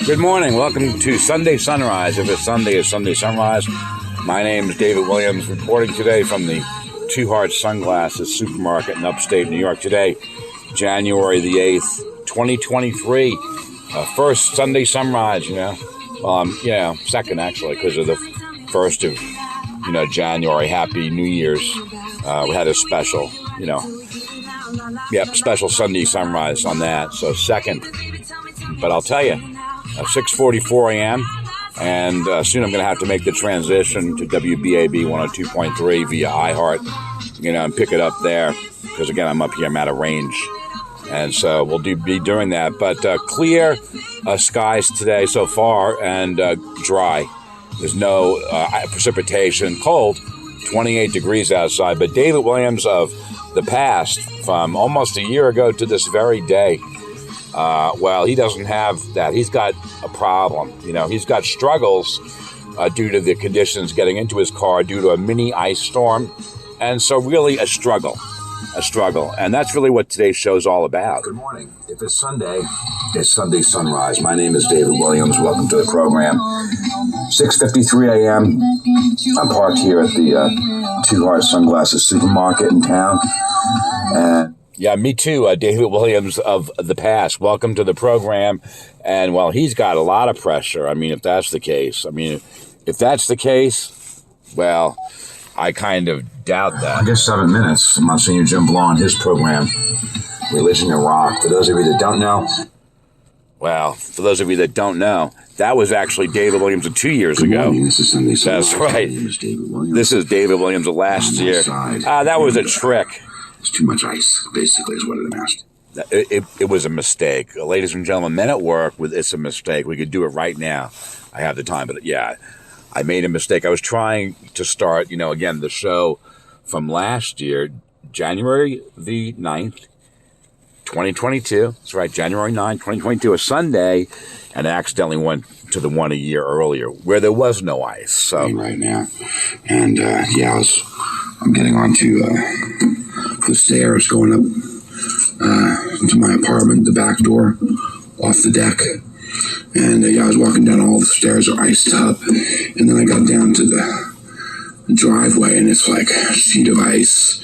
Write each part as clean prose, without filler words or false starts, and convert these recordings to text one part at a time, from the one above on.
Good morning. Welcome to Sunday Sunrise. If it's Sunday, it's Sunday Sunrise. My name is David Williams, reporting today from the Two Hearts Sunglasses Supermarket in upstate New York. Today, January the 8th, 2023. First Sunday Sunrise, second actually, because of the 1st of, January. Happy New Year's. We had a special, special Sunday Sunrise on that. So second. But I'll tell you, 6:44 a.m. and soon I'm going to have to make the transition to WBAB 102.3 via iHeart, and pick it up there because, again, I'm up here, I'm out of range. And so we'll be doing that. But clear skies today so far and dry. There's no precipitation. Cold, 28 degrees outside. But David Williams of the past, from almost a year ago to this very day, he doesn't have that. He's got a problem. He's got struggles due to the conditions getting into his car due to a mini ice storm. And so really a struggle. And that's really what today's show is all about. Good morning. If it's Sunday, it's Sunday Sunrise. My name is David Williams. Welcome to the program. 6:53 a.m. I'm parked here at the Two Hearts Sunglasses Supermarket in town. And yeah, me too, David Williams of the past. Welcome to the program. And, he's got a lot of pressure. If that's the case. If that's the case, I kind of doubt that. I guess 7 minutes. Monsignor Jim Blanc on his program, Religion and Rock. For those of you that don't know, that was actually David Williams of 2 years ago. Morning, this is Sunday Sunrise. That's right. This is David Williams of last year. That was a trick. It's too much ice, basically, is what it amounts to. It was a mistake. Ladies and gentlemen, men at work, it's a mistake. We could do it right now. I have the time, but I made a mistake. I was trying to start, again, the show from last year, January the 9th, 2022. That's right, January 9th, 2022, a Sunday, and I accidentally went to the one a year earlier where there was no ice. So right now. And, I'm getting onto the stairs going up to my apartment, the back door, off the deck. And I was walking down, all the stairs are iced up. And then I got down to the driveway, and it's like a sheet of ice.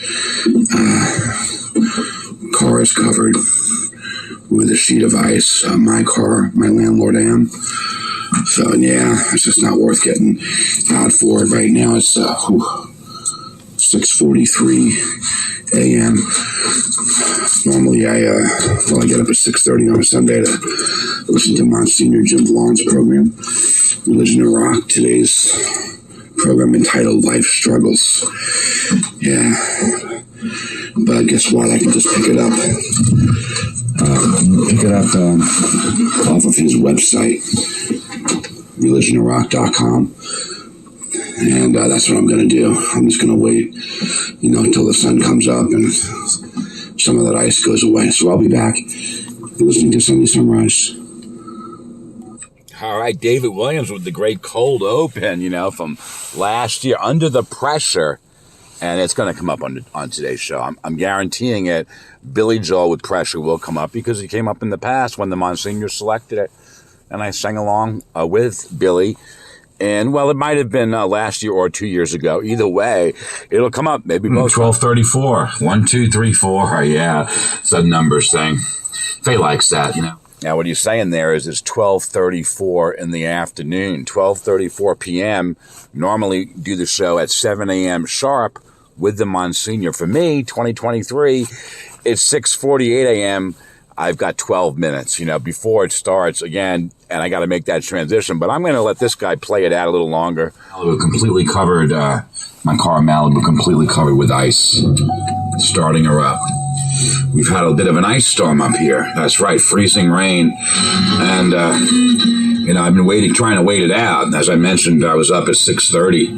Car is covered with a sheet of ice. My car, my landlord am. So, it's just not worth getting out for it. Right now, it's 6:43 a.m. Normally, I get up at 6:30 on a Sunday to listen to Monsignor Jim Blanc's program, Religion and Rock. Today's program entitled Life Struggles. But guess what? I can just pick it up. Off of his website, religionandrock.com. And that's what I'm going to do. I'm just going to wait, until the sun comes up and some of that ice goes away. So I'll be back. You're listening to Sunday Sunrise. All right, David Williams with the great cold open, from last year, Under the Pressure. And it's going to come up on today's show. I'm guaranteeing it. Billy Joel with Pressure will come up because he came up in the past when the Monsignor selected it. And I sang along with Billy. And, it might have been last year or 2 years ago. Either way, it'll come up. Maybe both. 1234. 1, 2, 3, 4. Yeah, it's a numbers thing. Faye likes that, Now, what he's saying there is it's 12:34 in the afternoon. 12:34 p.m. Normally do the show at 7 a.m. sharp with the Monsignor. For me, 2023, it's 6:48 a.m. I've got 12 minutes, before it starts again, and I got to make that transition. But I'm going to let this guy play it out a little longer. Malibu completely covered, my car Malibu completely covered with ice, starting her up. We've had a bit of an ice storm up here. That's right, freezing rain. And, I've been trying to wait it out. And as I mentioned, I was up at 6:30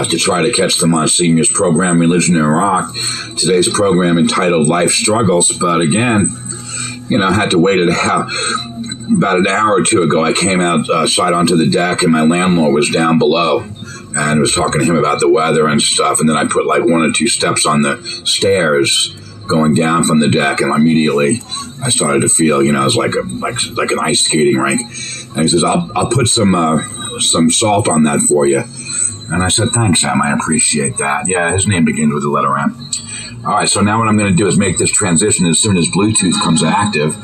to try to catch the Monsignor's program, Religion and Rock. Today's program entitled Life Struggles. But again, I had to wait it out. About an hour or two ago, I came outside onto the deck, and my landlord was down below. And was talking to him about the weather and stuff. And then I put like 1 or 2 steps on the stairs going down from the deck, and immediately I started to feel, it was like an ice skating rink. And he says, I'll put some salt on that for you. And I said, thanks, Sam. I appreciate that. Yeah, his name begins with the letter M. All right, so now what I'm going to do is make this transition as soon as Bluetooth comes active.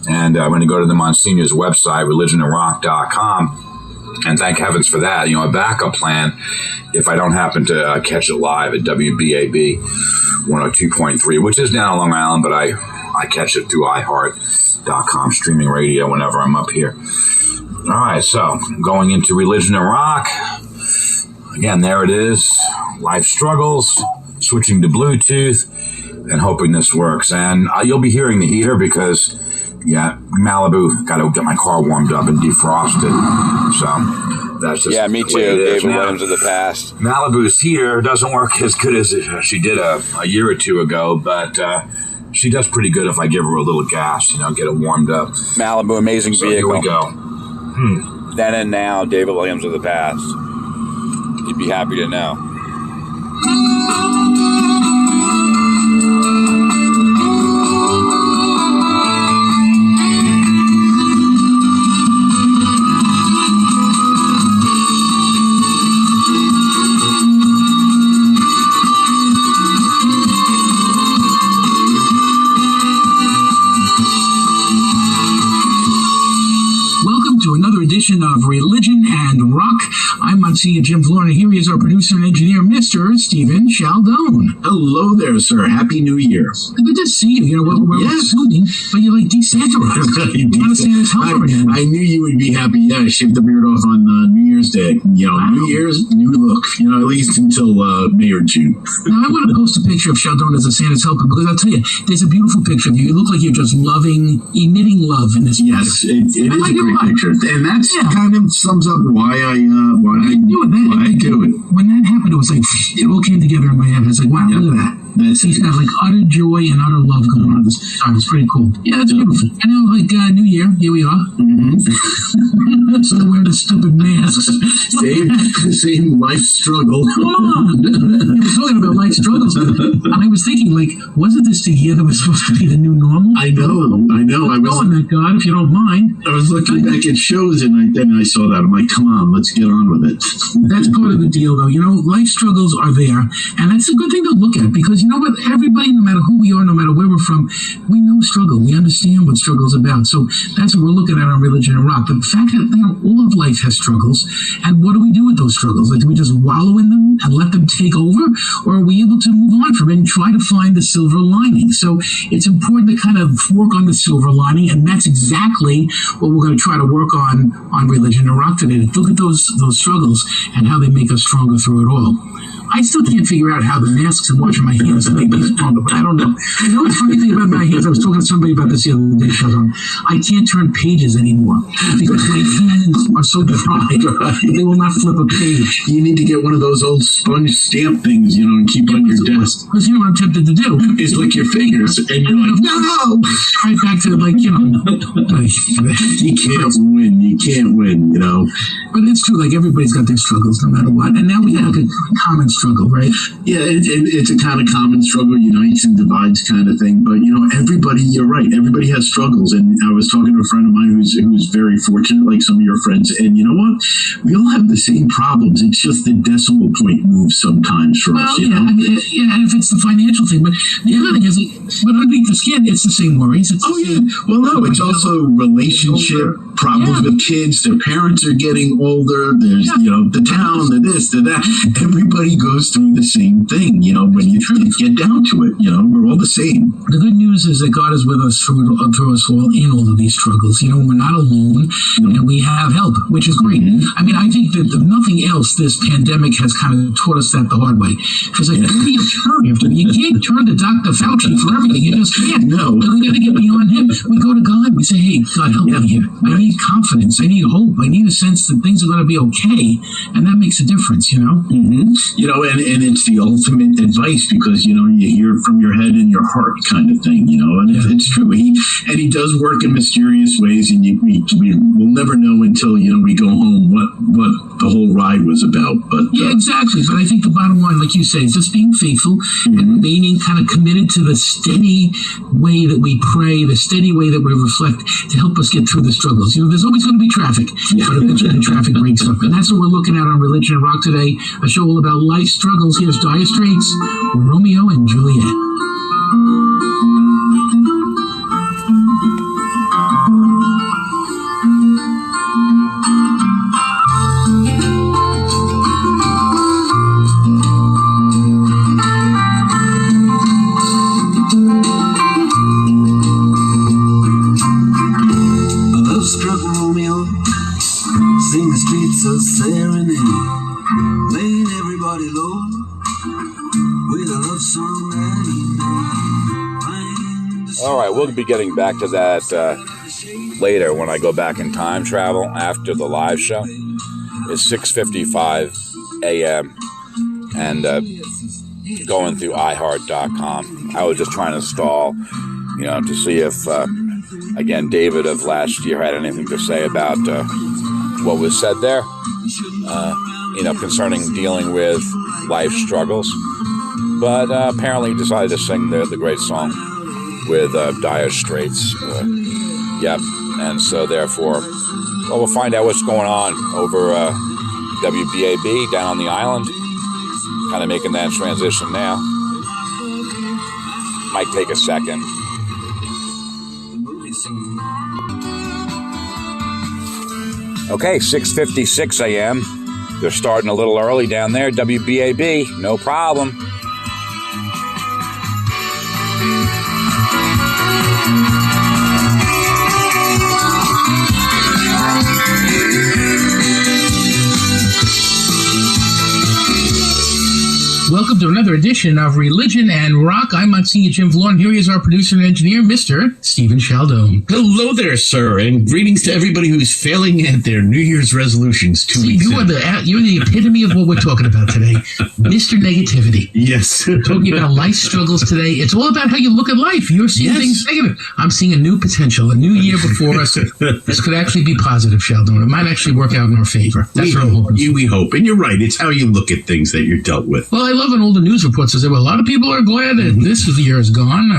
And I'm going to go to the Monsignor's website, religionandrock.com. And thank heavens for that. A backup plan if I don't happen to catch it live at WBAB 102.3, which is down on Long Island, but I catch it through iHeart.com streaming radio whenever I'm up here. All right, so going into Religion and Rock. Again, there it is. Life struggles, switching to Bluetooth, and hoping this works. And you'll be hearing the heater because, Malibu, got to get my car warmed up and defrosted. So that's just me too. David Williams of the past. Malibu's heater doesn't work as good as she did a year or two ago, but she does pretty good if I give her a little gas, get it warmed up. Malibu, amazing vehicle. Here we go. Then and now, David Williams of the past. You'd be happy to know. Edition of Religion and Rock. I'm Monsignor Jim Florida. Here he is, our producer and engineer, Mr. Stephen Chaldone. Hello there, sir. Happy New Year. Good to see you. We're assuming, but you're like desanitarized. You're not a Santa's helper again. I knew you would be happy. Yeah, I shaved the beard off on New Year's Day. Wow. New Year's, new look. At least until May or June. Now, I want to post a picture of Chaldone as a Santa's helper because I'll tell you, there's a beautiful picture of you. You look like you're just emitting love in this picture. Yes, it is a great picture. And that's kind of sums up why I do it. When that happened, it was like, it all came together in my head. I was like, wow, look at that. He's got like utter joy and utter love going on this time. It's pretty cool. Yeah, that's beautiful. And now, New Year, here we are. Mm-hmm. Still wearing the stupid masks. Same life struggle. Come on. We were talking about life struggles. And I was thinking, wasn't this the year that was supposed to be the new normal? I know. I was on that, God, if you don't mind. I was looking back at shows and then I saw that. I'm like, come on, let's get on with it. That's part of the deal, though. Life struggles are there. And that's a good thing to look at because you know what? Everybody, no matter who we are, no matter where we're from, we know struggle. We understand what struggle is about. So that's what we're looking at on Religion and Rock. The fact that all of life has struggles. And what do we do with those struggles? Do we just wallow in them and let them take over? Or are we able to move on from it and try to find the silver lining? So it's important to kind of work on the silver lining. And that's exactly what we're going to try to work on Religion and Rock today. To look at those struggles and how they make us stronger through it all. I still can't figure out how the masks and washing my hands make me stronger, but I don't know. The funny thing about my hands, I was talking to somebody about this the other day, I can't turn pages anymore because my hands are so dry. They will not flip a page. You need to get one of those old sponge stamp things, and keep on your desk. Because what I'm tempted to do is lick your fingers, and you're like, no! Right back to you can't win, But it's true, everybody's got their struggles no matter what. And now we have a common struggle, right? Yeah, it's a kind of common struggle, unites and divides kind of thing. But, everybody, you're right, everybody has struggles. And I was talking to a friend of mine who's very fortunate, like some of your friends. And you know what? We all have the same problems. It's just the decimal point moves sometimes for us, and if it's the financial thing. But the other thing is, but underneath the skin, it's the same worries. It's Well, no, it's also relationship problems with kids. Their parents are getting older. There's, the town, the this, the that. Everybody goes through the same thing, when you get down to it, we're all the same. The good news is that God is with us through us all in all of these struggles. We're not alone and we have help, which is great. Mm-hmm. I mean, I think that if nothing else, this pandemic has kind of taught us that the hard way. Because you can't turn to Dr. Fauci for everything. You just can't. No. We got to get beyond him. We go to God We say, hey, God, help me here. I need confidence. I need hope. I need a sense that things are going to be okay. And that makes a difference, you know? Mm-hmm. You know, and it's the ultimate advice because, you know, you hear it from your head and your heart kind of thing, you know, and it's true. He does work in mysterious ways, and we will never know until, you know, we go home what the whole ride was about. But yeah, exactly. But I think the bottom line, like you say, is just being faithful and remaining kind of committed to the steady way that we pray, the steady way that we reflect to help us get through the struggles. You know, there's always going to be traffic, but eventually the traffic breaks up. And that's what we're looking at on Religion and Rock today, a show all about life struggles. Here's Dire Straits, Romeo and Juliet. Sing the streets of serenade, laying everybody low with a love song that he made. All right, we'll be getting back to that later when I go back in time travel after the live show. It's 6:55 a.m. and going through iHeart.com. I was just trying to stall, you know, to see if, again, David of last year had anything to say about what was said there, you know, concerning dealing with life struggles. But apparently he decided to sing the great song with Dire Straits. Yep. And so therefore, well, we'll find out what's going on over WBAB down on the island. Kind of making that transition now. Might take a second. Okay, 6:56 a.m. They're starting a little early down there. WBAB, no problem. Welcome to another edition of Religion and Rock. I'm Monsignor Jim Vaughn. Here is our producer and engineer, Mr. Stephen Sheldon. Hello there, sir, and greetings to everybody who's failing at their New Year's resolutions 2 weeks You're the epitome of what we're talking about today, Mr. Negativity. Yes. We're talking about life struggles today. It's all about how you look at life. You're seeing things negative. I'm seeing a new potential, a new year before us. This could actually be positive, Sheldon. It might actually work out in our favor. That's what I'm hoping. We hope. And you're right. It's how you look at things that you're dealt with. Well, I love when all the news reports say, well, a lot of people are glad that this year is gone.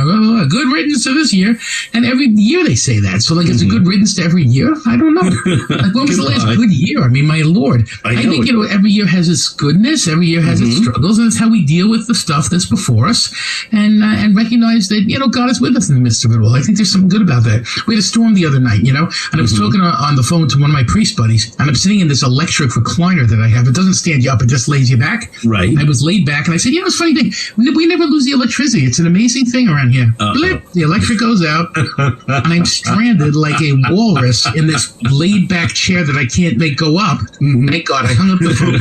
Good riddance to this year. And every year they say that. So, like, it's a good riddance to every year? I don't know. Like, when was the last good year? I mean, my Lord. I think, you know, every year has its goodness. Every year has its struggles. And it's how we deal with the stuff that's before us and recognize that, you know, God is with us in the midst of it all. I think there's something good about that. We had a storm the other night, you know, and I was talking on the phone to one of my priest buddies, and I'm sitting in this electric recliner that I have. It doesn't stand you up. It just lays you back. Right. I was laid back, and I said, it's a funny thing. We never lose the electricity. It's an amazing thing around here. Blip, the electric goes out, and I'm stranded like a walrus in this laid-back chair that I can't make go up. Thank God, I hung up the phone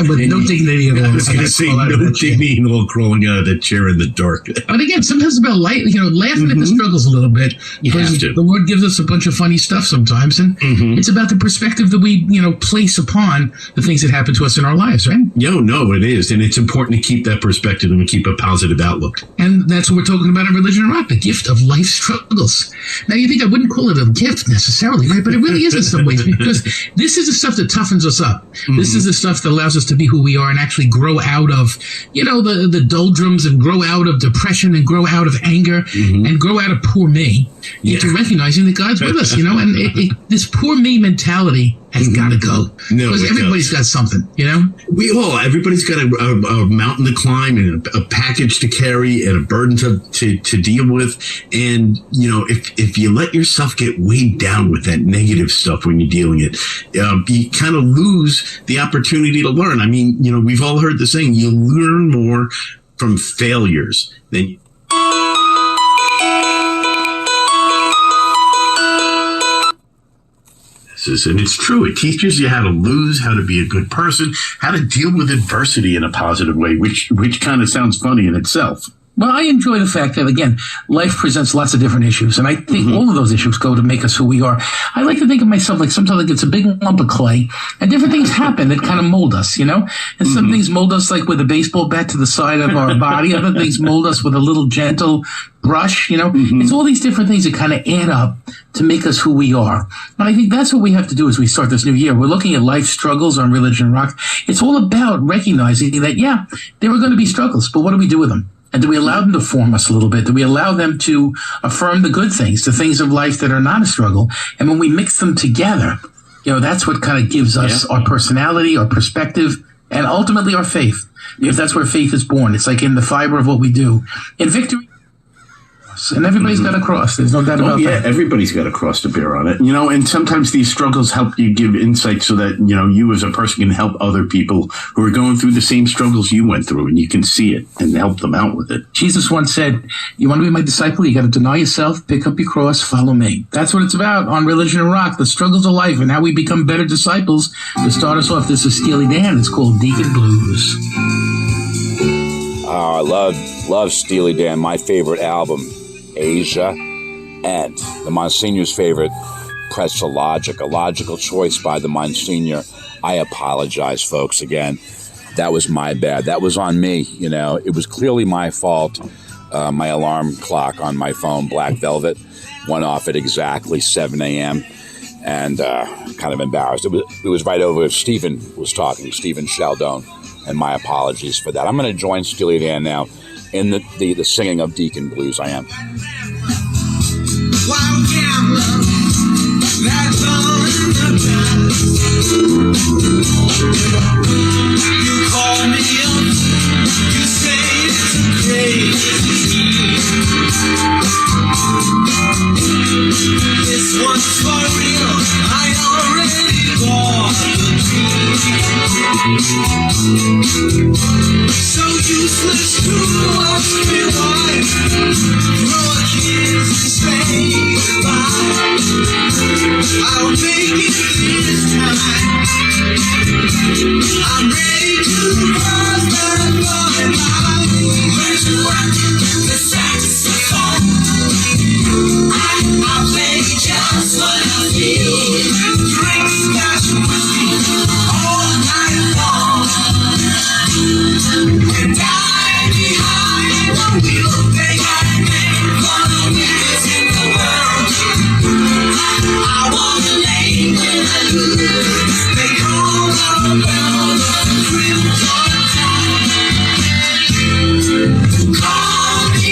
with no dignity at all. I was going to say, no dignity at all crawling out of that chair in the dark. But again, sometimes it's about light, you know, laughing at the struggles a little bit. Because the Lord gives us a bunch of funny stuff sometimes, and it's about the perspective that we, you know, place upon the things that happen to us in our lives, right? No, it is. And it's important to keep that perspective and keep a positive outlook. And that's what we're talking about in Religion and Rock, the gift of life struggles. Now, you think I wouldn't call it a gift necessarily, right? But it really is in some ways, because this is the stuff that toughens us up. This is the stuff that allows us to be who we are and actually grow out of, you know, the doldrums, and grow out of depression, and grow out of anger, and grow out of poor me into recognizing that God's with us, you know? And this poor me mentality has got to go. Because everybody's got something, you know? Everybody's got a mountain to climb, and a package to carry, and a burden to deal with. And, you know, if you let yourself get weighed down with that negative stuff when you're dealing it, you kind of lose the opportunity to learn. I mean, you know, we've all heard the saying, you learn more from failures than you. And it's true. It teaches you how to lose, how to be a good person, how to deal with adversity in a positive way, which kind of sounds funny in itself. Well, I enjoy the fact that, again, life presents lots of different issues. And I think all of those issues go to make us who we are. I like to think of myself like sometimes like it's a big lump of clay and different things happen that kind of mold us, And some things mold us like with a baseball bat to the side of our body. Other things mold us with a little gentle brush, It's all these different things that kind of add up to make us who we are. And I think that's what we have to do as we start this new year. We're looking at life struggles on Religion Rock. It's all about recognizing that, there are going to be struggles, but what do we do with them? And do we allow them to form us a little bit? Do we allow them to affirm the good things, the things of life that are not a struggle? And when we mix them together, that's what kind of gives us our personality, our perspective, and ultimately our faith. Because that's where faith is born. It's like in the fiber of what we do. In victory, and everybody's got a cross. There's no doubt about that. Everybody's got a cross to bear on it. And sometimes these struggles help you give insight so that, you as a person can help other people who are going through the same struggles you went through, and you can see it and help them out with it. Jesus once said, you want to be my disciple, you got to deny yourself, pick up your cross, follow me. That's what it's about on Religion and Rock, the struggles of life and how we become better disciples. To start us off, this is Steely Dan. It's called Deacon Blues. I love Steely Dan, my favorite album, Asia, and the Monsignor's favorite, Press a Logic, a logical choice by the Monsignor. I apologize, folks, again. That was my bad. That was on me, It was clearly my fault. My alarm clock on my phone, Black Velvet, went off at exactly 7 a.m., and kind of embarrassed. It was right over Stephen was talking, Stephen Sheldon, and my apologies for that. I'm going to join Steely Dan now in the singing of Deacon Blues. I am. Wild gambler, that's all in the past. You call me up, you say it's crazy. This one's for real, I already bought the dream. So useless to watch me wife, throw a kiss and say goodbye. I'll make it this time. I'm ready to cross that line. Where's the work? The saxophone. I'll play just what I feel. Drink scotch whiskey all night long. And die behind the wheel. They got a name for the winners in the world. I wanna lay when I lose. They call the bell the crimson tide. Call me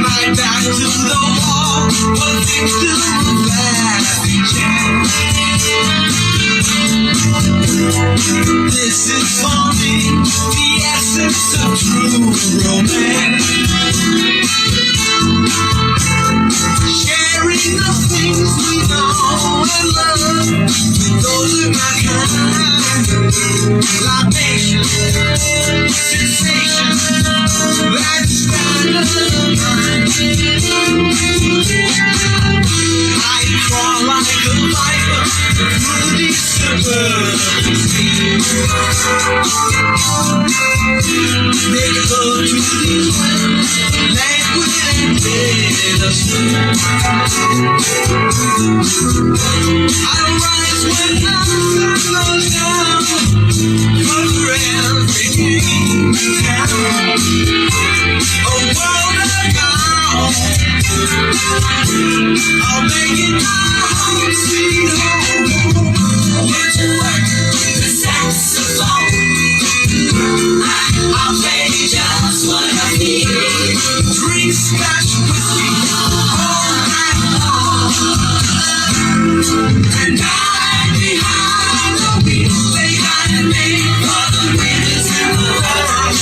my back to the wall, one thing to every chance. This is for me, the essence of true romance. Sharing the things we know and love with those of my kind. Libation, sensation, that's I crawl like a viper through the suburbs. Make love to these women, languid and innocent. I'll rise when the sun goes down, cover everything down. A world about, I'll make it my home, sweet home. Where's your work? The saxophone. I'll play just what I feel. Drink scotch whiskey all night long. And I behind the wheel. They got a name for the winners in the world.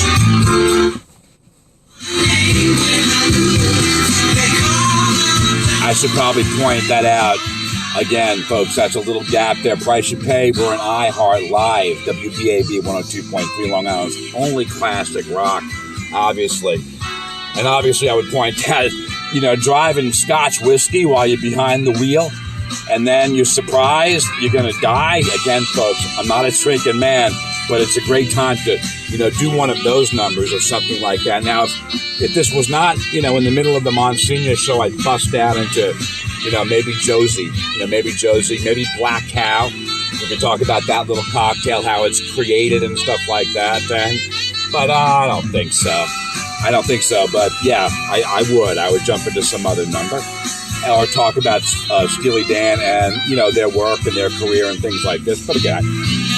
I should probably point that out again, folks. That's a little gap there. Price you pay. We're an iHeart Live, WBAB 102.3 Long Island's only classic rock, obviously. And obviously I would point out, driving Scotch whiskey while you're behind the wheel, and then you're surprised you're going to die. Again, folks, I'm not a drinking man, but it's a great time to, do one of those numbers or something like that. Now, if this was not, in the middle of the Monsignor show, I'd bust out into, maybe Josie, maybe Black Cow. We can talk about that little cocktail, how it's created and stuff like that then. But I don't think so. But yeah, I would jump into some other number or talk about Steely Dan and, their work and their career and things like this. But again,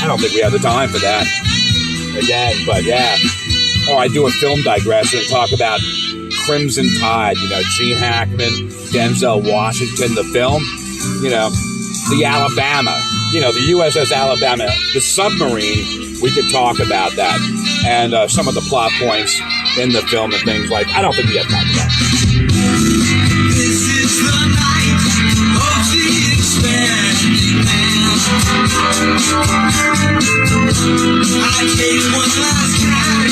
I don't think we have the time for that again, but yeah. Or I do a film digression and talk about Crimson Tide, Gene Hackman, Denzel Washington, the film, the Alabama, the USS Alabama, the submarine. We could talk about that and some of the plot points in the film and things like. I don't think we have time for that. This is the night of the expanding man. I take one last drag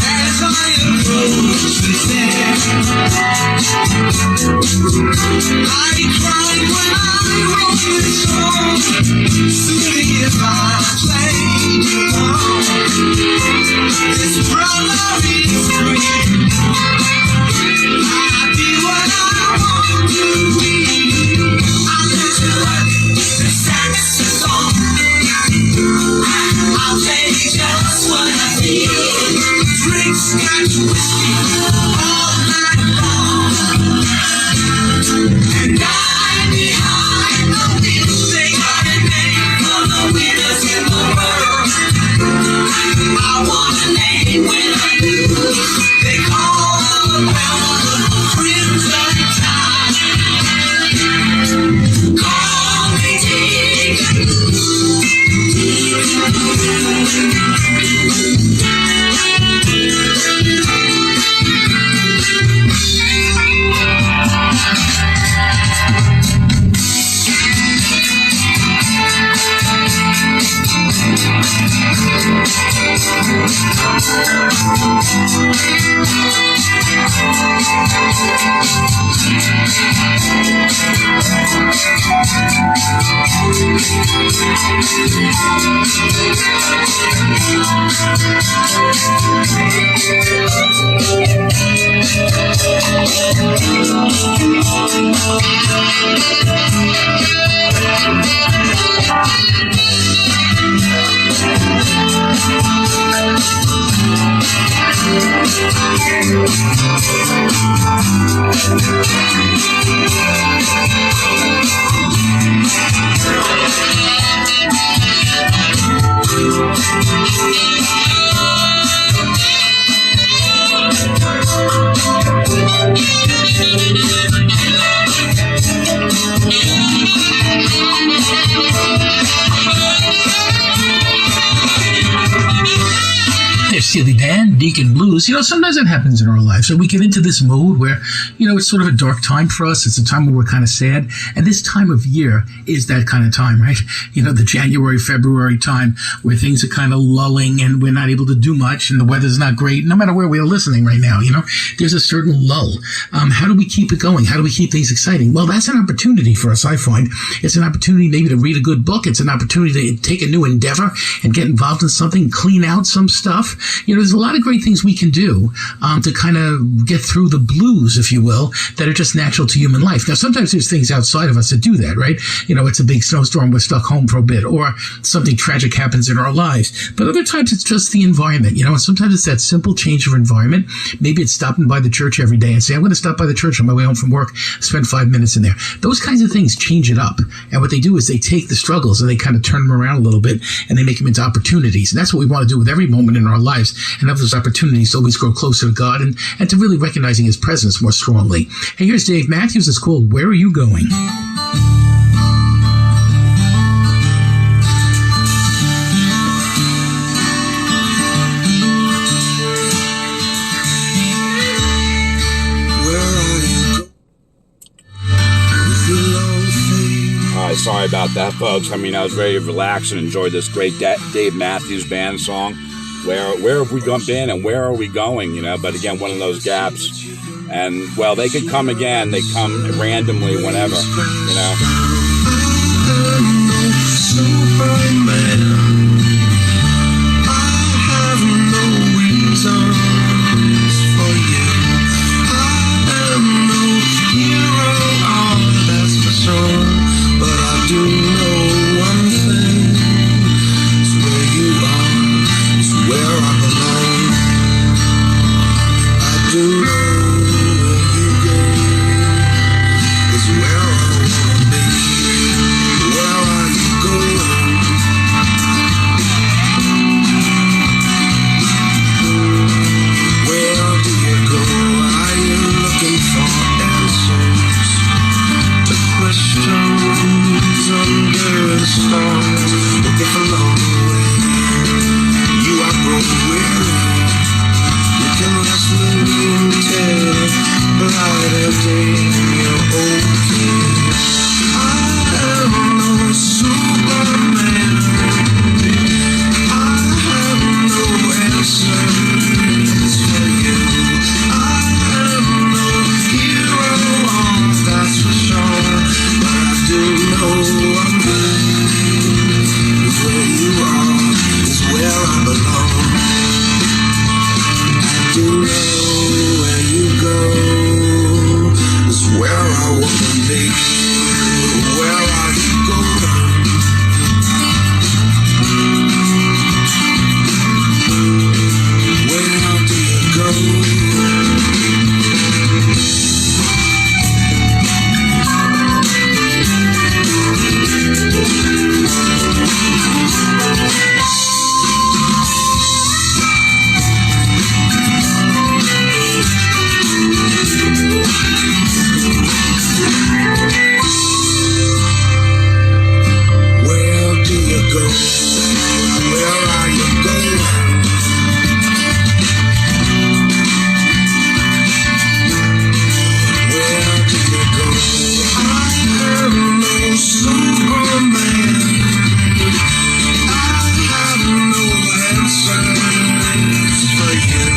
as I approach the stand. I cry when I wrote this song, soothing if I played along. This brother is free. I do what I want to be. I listen to saxophone. I'll take just what I feel. Drink Scotch whiskey all night long. And I'm behind the wheel. They got a name for the winners in the world. I want a name when I lose. They call around the crimson tide. Call me Steely Dan, Deacon Blues. Sometimes that happens in our lives. So we get into this mode where, it's sort of a dark time for us. It's a time where we're kind of sad. And this time of year is that kind of time, right? The January, February time where things are kind of lulling and we're not able to do much and the weather's not great, no matter where we are listening right now, there's a certain lull. How do we keep it going? How do we keep things exciting? Well, that's an opportunity for us, I find. It's an opportunity maybe to read a good book. It's an opportunity to take a new endeavor and get involved in something, clean out some stuff. There's a lot of great things we can do to kind of get through the blues, if you will, that are just natural to human life. Now, sometimes there's things outside of us that do that, right? It's a big snowstorm, we're stuck home for a bit, or something tragic happens in our lives. But other times it's just the environment, and sometimes it's that simple change of environment. Maybe it's stopping by the church every day and say, I'm going to stop by the church on my way home from work, spend 5 minutes in there. Those kinds of things change it up. And what they do is they take the struggles and they kind of turn them around a little bit and they make them into opportunities. And that's what we want to do with every moment in our lives, and have those opportunities to always grow closer to God and to really recognizing his presence more strongly. Hey, here's Dave Matthews. It's called Where Are You Going? Sorry about that, folks. I was ready to relax and enjoy this great Dave Matthews Band song. where have we been and where are we going? But again, one of those gaps. And well, they could come again. They come randomly whenever. Superman, I have no reasons for you. I am no hero, oh, that's for sure. But I do know one thing: it's where you are, it's where I belong. I do know where you go, it's where I wanna be. Where are you going? Where do you go? Are you looking for answers to questions under the stars? Looking for long way. You are growing weary. You can rest limited. Brighter day, you're okay. I am no Superman. I have no answers for you. I am no hero, oh, that's for sure. But I do know one thing: where you are is where I belong. I do know where you go is where I wanna be. Where are you going? Where do you go? Where do you go? Where are you going? Where do you go? I am no Superman. I have no answers for you.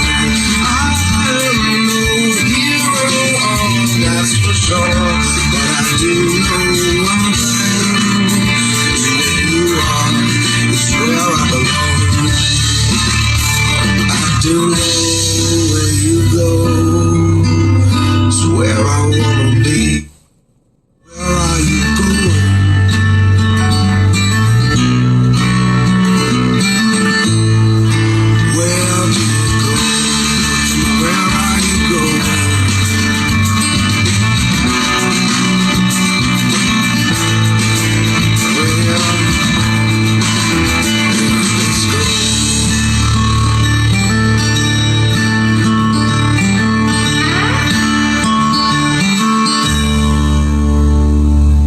I am no hero, oh, that's for sure. But I do know one thing: where you are is where I belong. I do know where you go is where I wanna be. Where are you going? Where do you go? Where are you going? Let's go.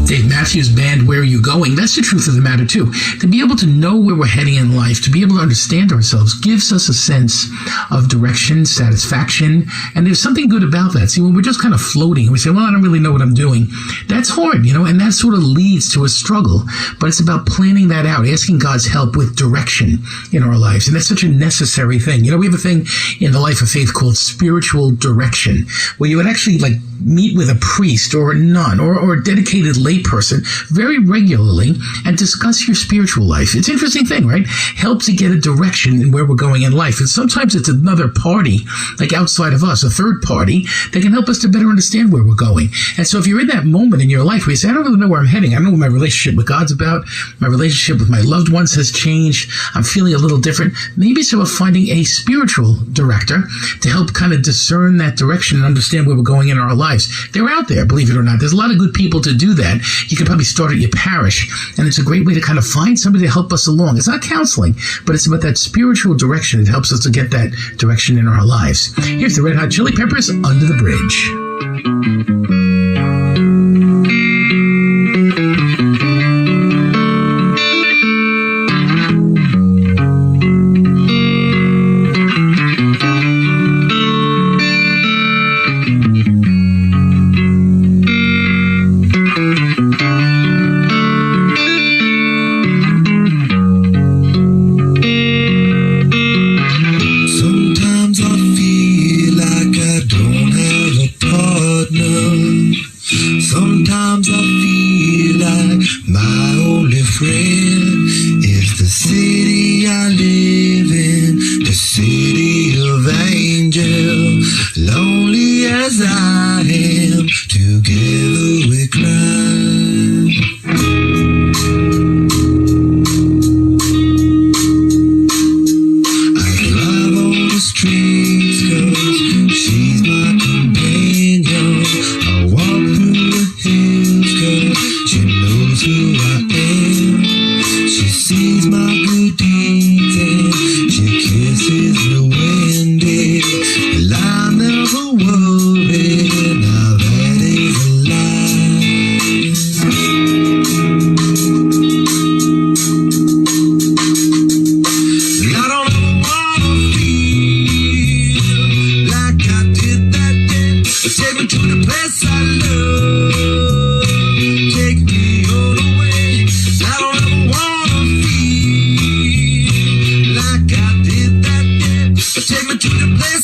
Dave Matthews Band, Where Are You Going? That's the truth of the matter, too. To be able to know where we're heading in life, to be able to understand ourselves, gives us a sense of direction, satisfaction, and there's something good about that. See, when we're just kind of floating, and we say, well, I don't really know what I'm doing, that's hard, and that sort of leads to a struggle. But it's about planning that out, asking God's help with direction in our lives. And that's such a necessary thing. We have a thing in the life of faith called spiritual direction, where you would actually meet with a priest or a nun or a dedicated layperson very regularly and discuss your spiritual life. It's an interesting thing, right? Help to get a direction in where we're going in life. And sometimes it's another party, like outside of us, a third party, that can help us to better understand where we're going. And so if you're in that moment in your life where you say, I don't really know where I'm heading, I don't know what my relationship with God's about, my relationship with my loved ones has changed, I'm feeling a little different, maybe it's about finding a spiritual director to help kind of discern that direction and understand where we're going in our lives. They're out there, believe it or not. There's a lot of good people to do that. You can probably start at your parish, and it's a great way to kind of find somebody to help us along. It's not counseling, but it's about that spiritual direction. It helps us to get that direction in our lives. Here's the Red Hot Chili Peppers, Under the Bridge.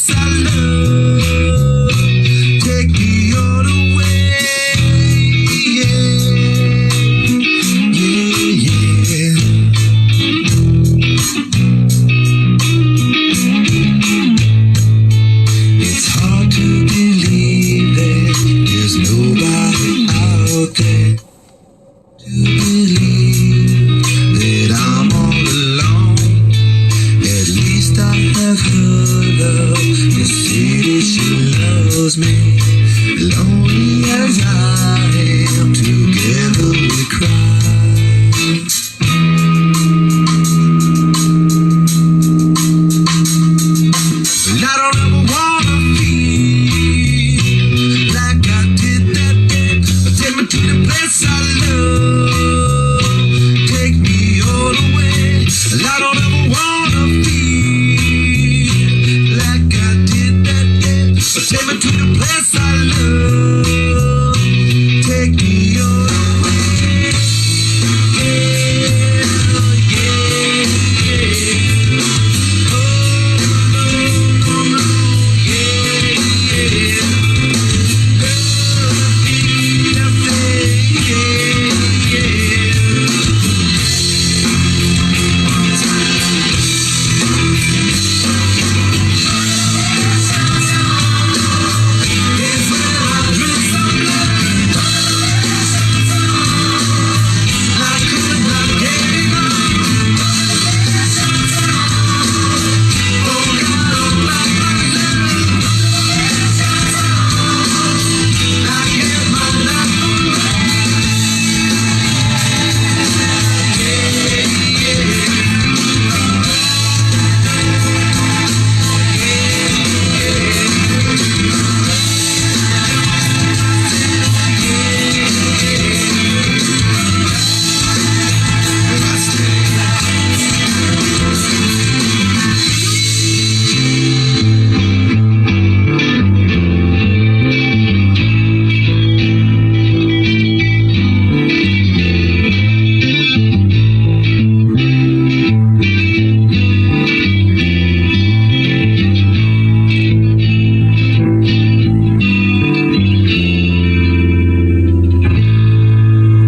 place I love. Take me all the way. It's hard to believe that there's nobody out there to believe that I'm all alone. At least I have heard of the city she loves me. Lonely as I am, together we cry. And I don't ever wanna feel like I did that day. Take me to the place I love. Take me all the way. And I don't ever wanna feel like I did that day. Take me to the place I love. Take me all the way.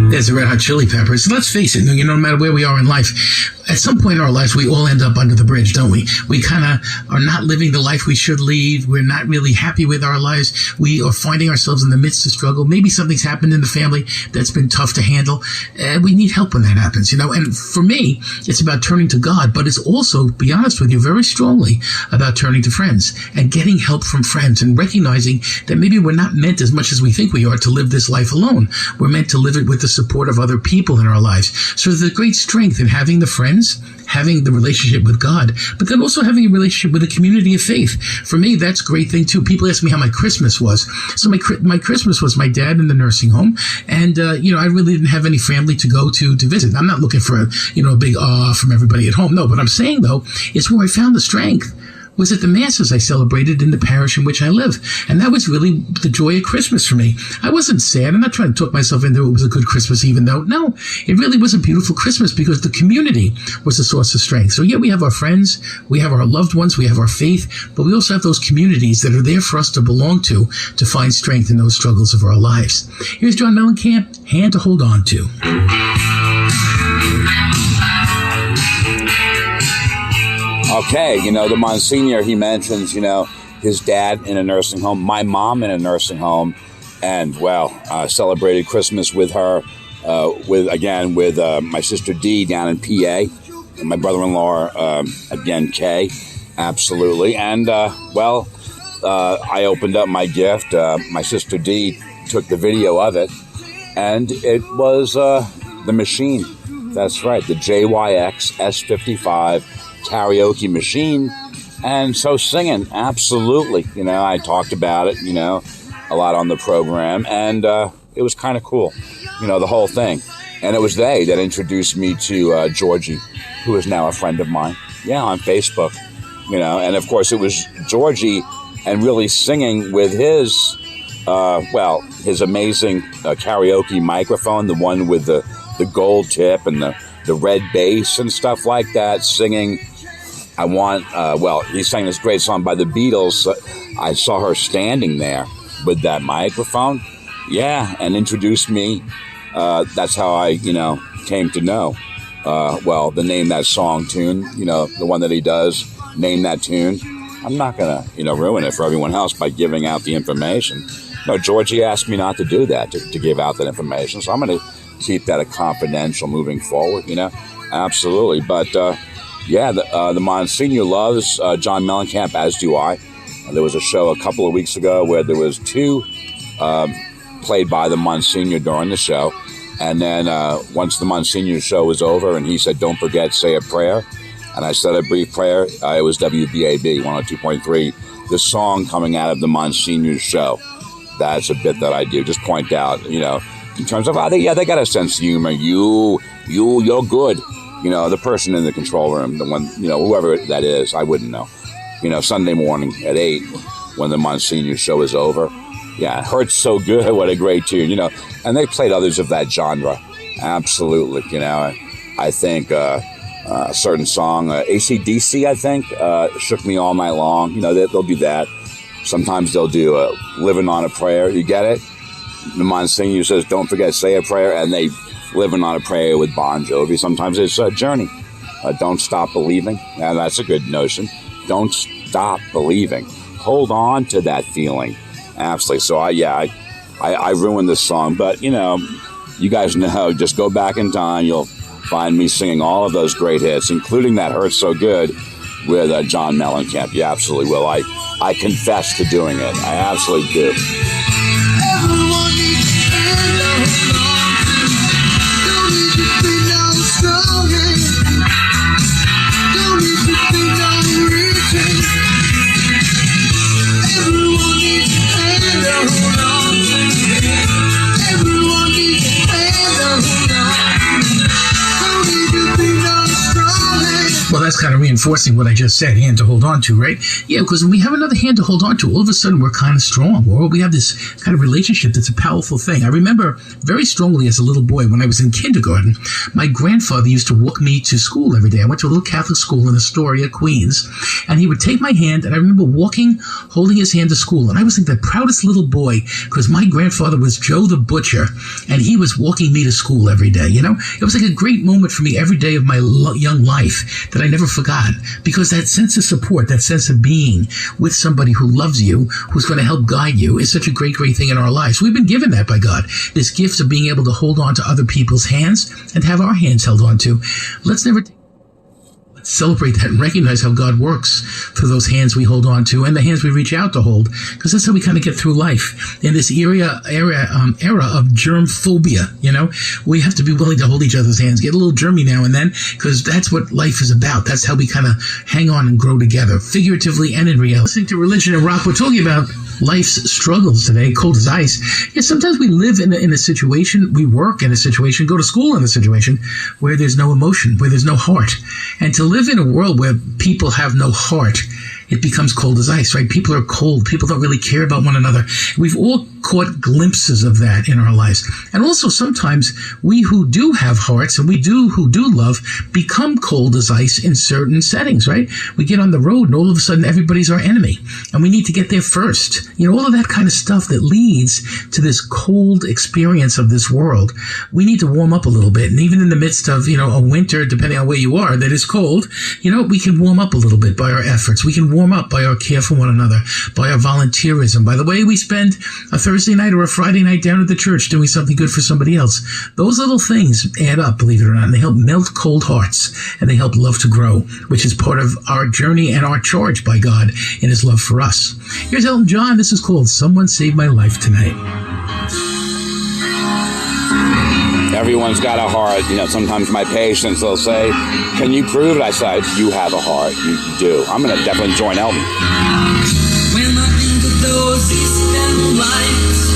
There's the Red Hot Chili Peppers. Let's face it, no matter where we are in life, at some point in our lives, we all end up under the bridge, don't we? We kind of are not living the life we should lead. We're not really happy with our lives. We are finding ourselves in the midst of struggle. Maybe something's happened in the family that's been tough to handle. We need help when that happens, And for me, it's about turning to God, but it's also, to be honest with you, very strongly about turning to friends and getting help from friends and recognizing that maybe we're not meant as much as we think we are to live this life alone. We're meant to live it with the support of other people in our lives. So there's a great strength in having the friends, having the relationship with God, but then also having a relationship with a community of faith. For me, that's a great thing too. People ask me how my Christmas was. So my Christmas was my dad in the nursing home, and I really didn't have any family to go to visit. I'm not looking for a big from everybody at home. No, but I'm saying though, it's where I found the strength. Was at the masses I celebrated in the parish in which I live. And that was really the joy of Christmas for me. I wasn't sad. I'm not trying to talk myself into it was a good Christmas even though. No, it really was a beautiful Christmas because the community was a source of strength. So yeah, we have our friends, we have our loved ones, we have our faith, but we also have those communities that are there for us to belong to find strength in those struggles of our lives. Here's John Mellencamp, Hand to Hold On To. Okay, the Monsignor, he mentions, his dad in a nursing home, my mom in a nursing home, and, celebrated Christmas with her, with my sister Dee down in PA, and my brother-in-law, again, Kay, absolutely. And, I opened up my gift. My sister Dee took the video of it, and it was the machine. That's right, the JYX S55 karaoke machine. And so singing, absolutely. I talked about it, a lot on the program, and it was kind of cool, the whole thing. And it was they that introduced me to Georgie, who is now a friend of mine. Yeah, on Facebook, and of course it was Georgie and really singing with his amazing karaoke microphone, the one with the gold tip and the red bass and stuff like that, singing he sang this great song by the Beatles. I saw her standing there with that microphone. Yeah, and introduced me. That's how I, came to know. The Name That Song tune, the one that he does, Name That Tune. I'm not going to, ruin it for everyone else by giving out the information. No, Georgie asked me not to do that, to give out that information. So I'm going to keep that a confidential moving forward, Absolutely. But, the Monsignor loves John Mellencamp, as do I. There was a show a couple of weeks ago where there was two played by the Monsignor during the show. And then once the Monsignor show was over and he said, don't forget, say a prayer. And I said a brief prayer. It was WBAB 102.3, the song coming out of the Monsignor show. That's a bit that I do. Just point out, in terms of, they got a sense of humor. You're good. The person in the control room, the one, whoever that is, I wouldn't know. Sunday morning at 8 when the Monsignor show is over. Yeah, it hurts so good. What a great tune, And they played others of that genre. Absolutely, I think a certain song, AC/DC, I think, Shook Me All Night Long. They'll do that. Sometimes they'll do Living on a Prayer. You get it? The Monsignor says, don't forget, say a prayer. And they Living on a Prayer with Bon Jovi. Sometimes it's Journey. Don't Stop Believing. Now, that's a good notion. Don't stop believing. Hold on to that feeling. Absolutely. So, I ruined this song. But, you guys know, just go back in time. You'll find me singing all of those great hits, including that Hurts So Good with John Mellencamp. You absolutely will. I confess to doing it. I absolutely do. Everyone needs a hand to hold on to. Don't need to be no strong. Don't need to be no reaching. Everyone needs a hand to hold on to. Everyone needs a hand to hold on. Don't need to be no strong. Well, that's kind of reinforcing what I just said, hand to hold on to, right? Yeah, because when we have another hand to hold on to, all of a sudden we're kind of strong, or we have this kind of relationship that's a powerful thing. I remember very strongly as a little boy when I was in kindergarten, my grandfather used to walk me to school every day. I went to a little Catholic school in Astoria, Queens, and he would take my hand, and I remember walking, holding his hand to school, and I was like the proudest little boy because my grandfather was Joe the Butcher, and he was walking me to school every day, It was like a great moment for me every day of my young life that I never forgot, because that sense of support, that sense of being with somebody who loves you, who's going to help guide you, is such a great, great thing in our lives. We've been given that by God, this gift of being able to hold on to other people's hands and have our hands held on to. Let's celebrate that and recognize how God works through those hands we hold on to and the hands we reach out to hold, because that's how we kind of get through life in this era of germ phobia. We have to be willing to hold each other's hands, get a little germy now and then, because that's what life is about. That's how we kind of hang on and grow together, figuratively and in reality. Listening to Religion and Rock, we're talking about life's struggles today, cold as ice. Yeah, sometimes we live in a situation, we work in a situation, go to school in a situation where there's no emotion, where there's no heart. And to live in a world where people have no heart, it becomes cold as ice, right? People are cold. People don't really care about one another. We've all caught glimpses of that in our lives. And also sometimes we who do have hearts and who do love become cold as ice in certain settings, right? We get on the road and all of a sudden everybody's our enemy and we need to get there first. All of that kind of stuff that leads to this cold experience of this world. We need to warm up a little bit. And even in the midst of, a winter, depending on where you are, that is cold, we can warm up a little bit by our efforts. We can warm up by our care for one another, by our volunteerism, by the way we spend a Thursday night or a Friday night down at the church doing something good for somebody else. Those little things add up, believe it or not, and they help melt cold hearts, and they help love to grow, which is part of our journey and our charge by God in his love for us. Here's Elton John. This is called Someone Saved My Life Tonight. Everyone's got a heart. Sometimes my patients, they'll say, can you prove it? I say, you have a heart. You do. I'm going to definitely join Elton. When I think of those Eastern lights,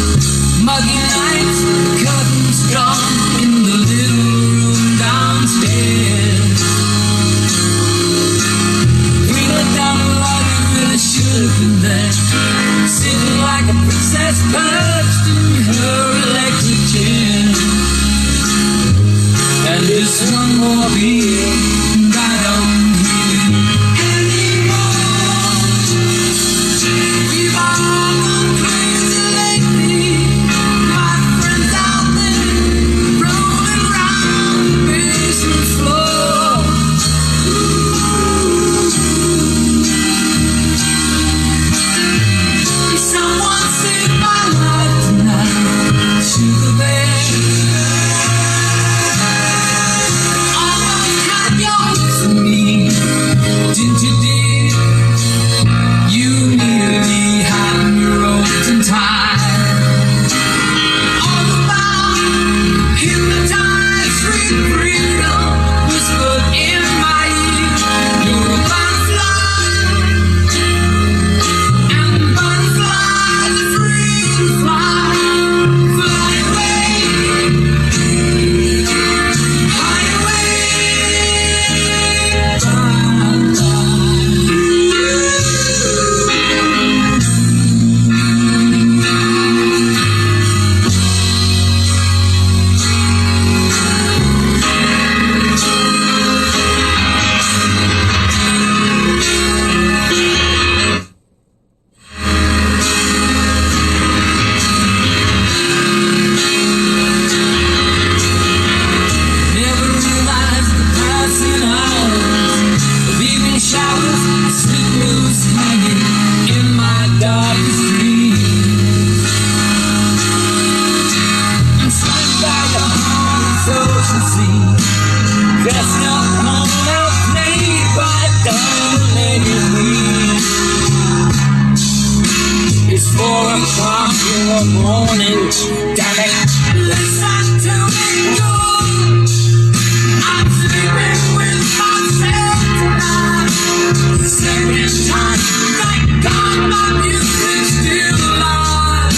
muggy nights, curtains drawn in the little room downstairs, we looked down the line, we really should have been there, sitting like a princess perched in her electric chair. And it's one more beer, and I don't hear the morning. Damn it. Listen to me go. I'm sleeping with myself tonight. Second time, thank God my music's still alive.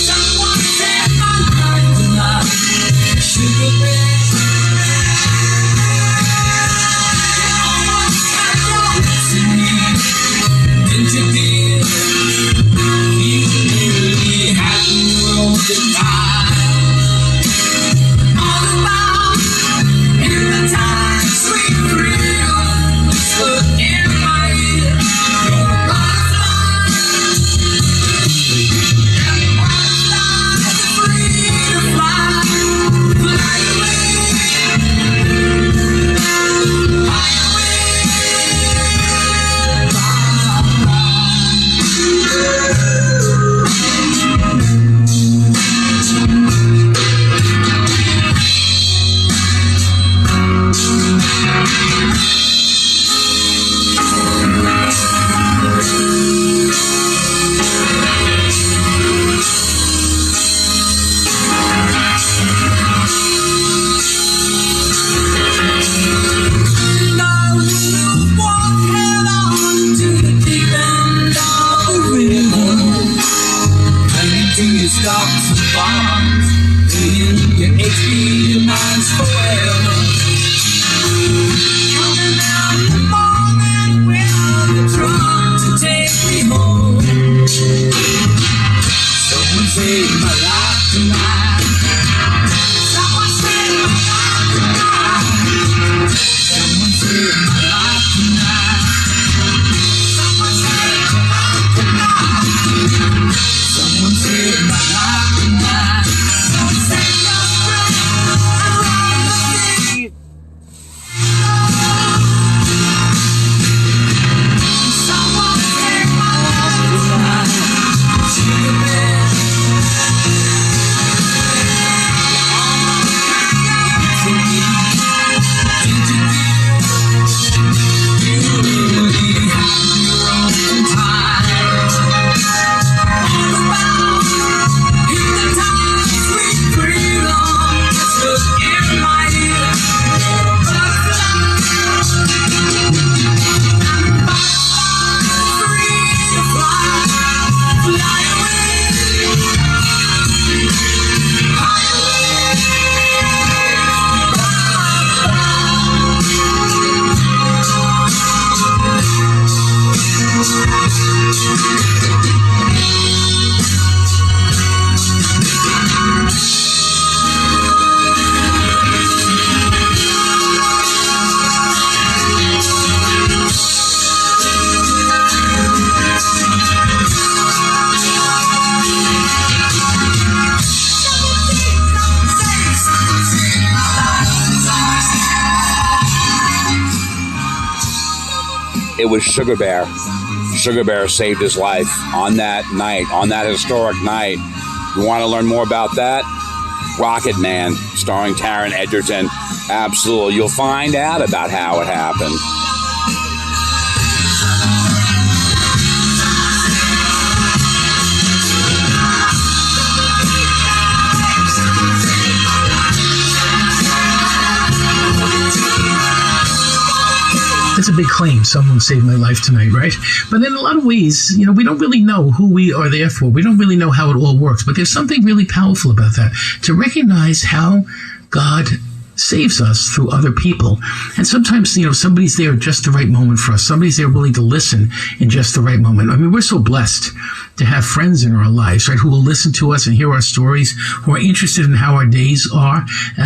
Someone said my life tonight. Sugar bear. Didn't you feel you really had your own time? All about hypnotized, sweet thrill, stood in my ear. You're a butterfly, and butterflies are free to fly, fly away, fly away. Stocks and bonds, paying your HP, your minds forever. Coming out in the morning with the truck to take me home. Someone saved my life tonight. Someone saved my life tonight. Someone saved my life tonight. Someone saved my life tonight. Someone saved my life tonight. Someone saved your friend around the sea. Someone saved my life tonight. Sugar bear. It was Sugar Bear. Sugar Bear saved his life on that night, on that historic night. You want to learn more about that? Rocket Man, starring Taron Egerton. Absolutely. You'll find out about how it happened. That's a big claim. Someone saved my life tonight, right? But in a lot of ways, you know, we don't really know who we are there for. We don't really know how it all works. But there's something really powerful about that. To recognize how God saves us through other people. And sometimes, you know, somebody's there at just the right moment for us. Somebody's there willing to listen in just the right moment. I mean, we're so blessed to have friends in our lives, right, who will listen to us and hear our stories, who are interested in how our days are.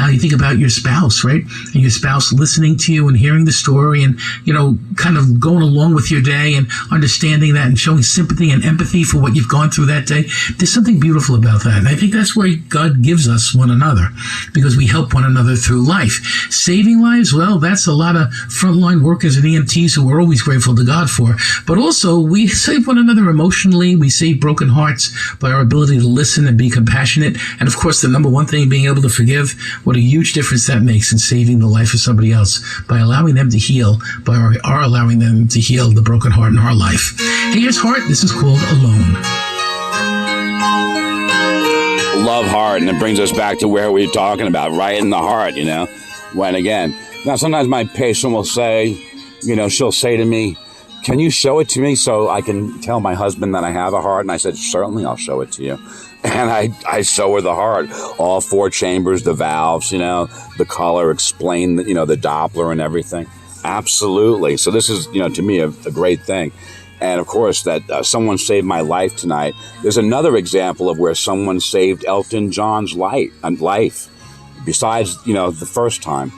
You think about your spouse, right, and your spouse listening to you and hearing the story and, you know, kind of going along with your day and understanding that and showing sympathy and empathy for what you've gone through that day. There's something beautiful about that. And I think that's why God gives us one another, because we help one another through new life. Saving lives, well, that's a lot of frontline workers and EMTs who we're always grateful to God for. But also, we save one another emotionally. We save broken hearts by our ability to listen and be compassionate. And of course, the number one thing, being able to forgive. What a huge difference that makes in saving the life of somebody else by allowing them to heal, by our allowing them to heal the broken heart in our life. Hey, here's Heart. This is called Alone. Love Heart, and it brings us back to where we were talking about, right in the heart, when again, now sometimes my patient will say, she'll say to me, can you show it to me so I can tell my husband that I have a heart? And I said, certainly, I'll show it to you. And I show her the heart, all 4 chambers, the valves, the color, explain, the Doppler and everything. Absolutely. So this is, to me, a great thing. And of course, that someone saved my life tonight. There's another example of where someone saved Elton John's life, besides, the first time.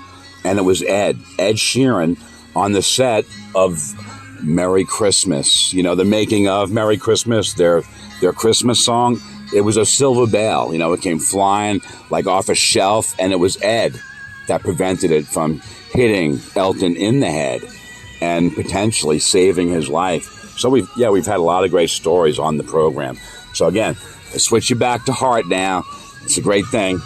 And it was Ed Sheeran on the set of Merry Christmas, the making of Merry Christmas, their Christmas song. It was a silver bell, it came flying like off a shelf, and it was Ed that prevented it from hitting Elton in the head and potentially saving his life. So we've had a lot of great stories on the program. So again, I switch you back to Heart now. It's a great thing.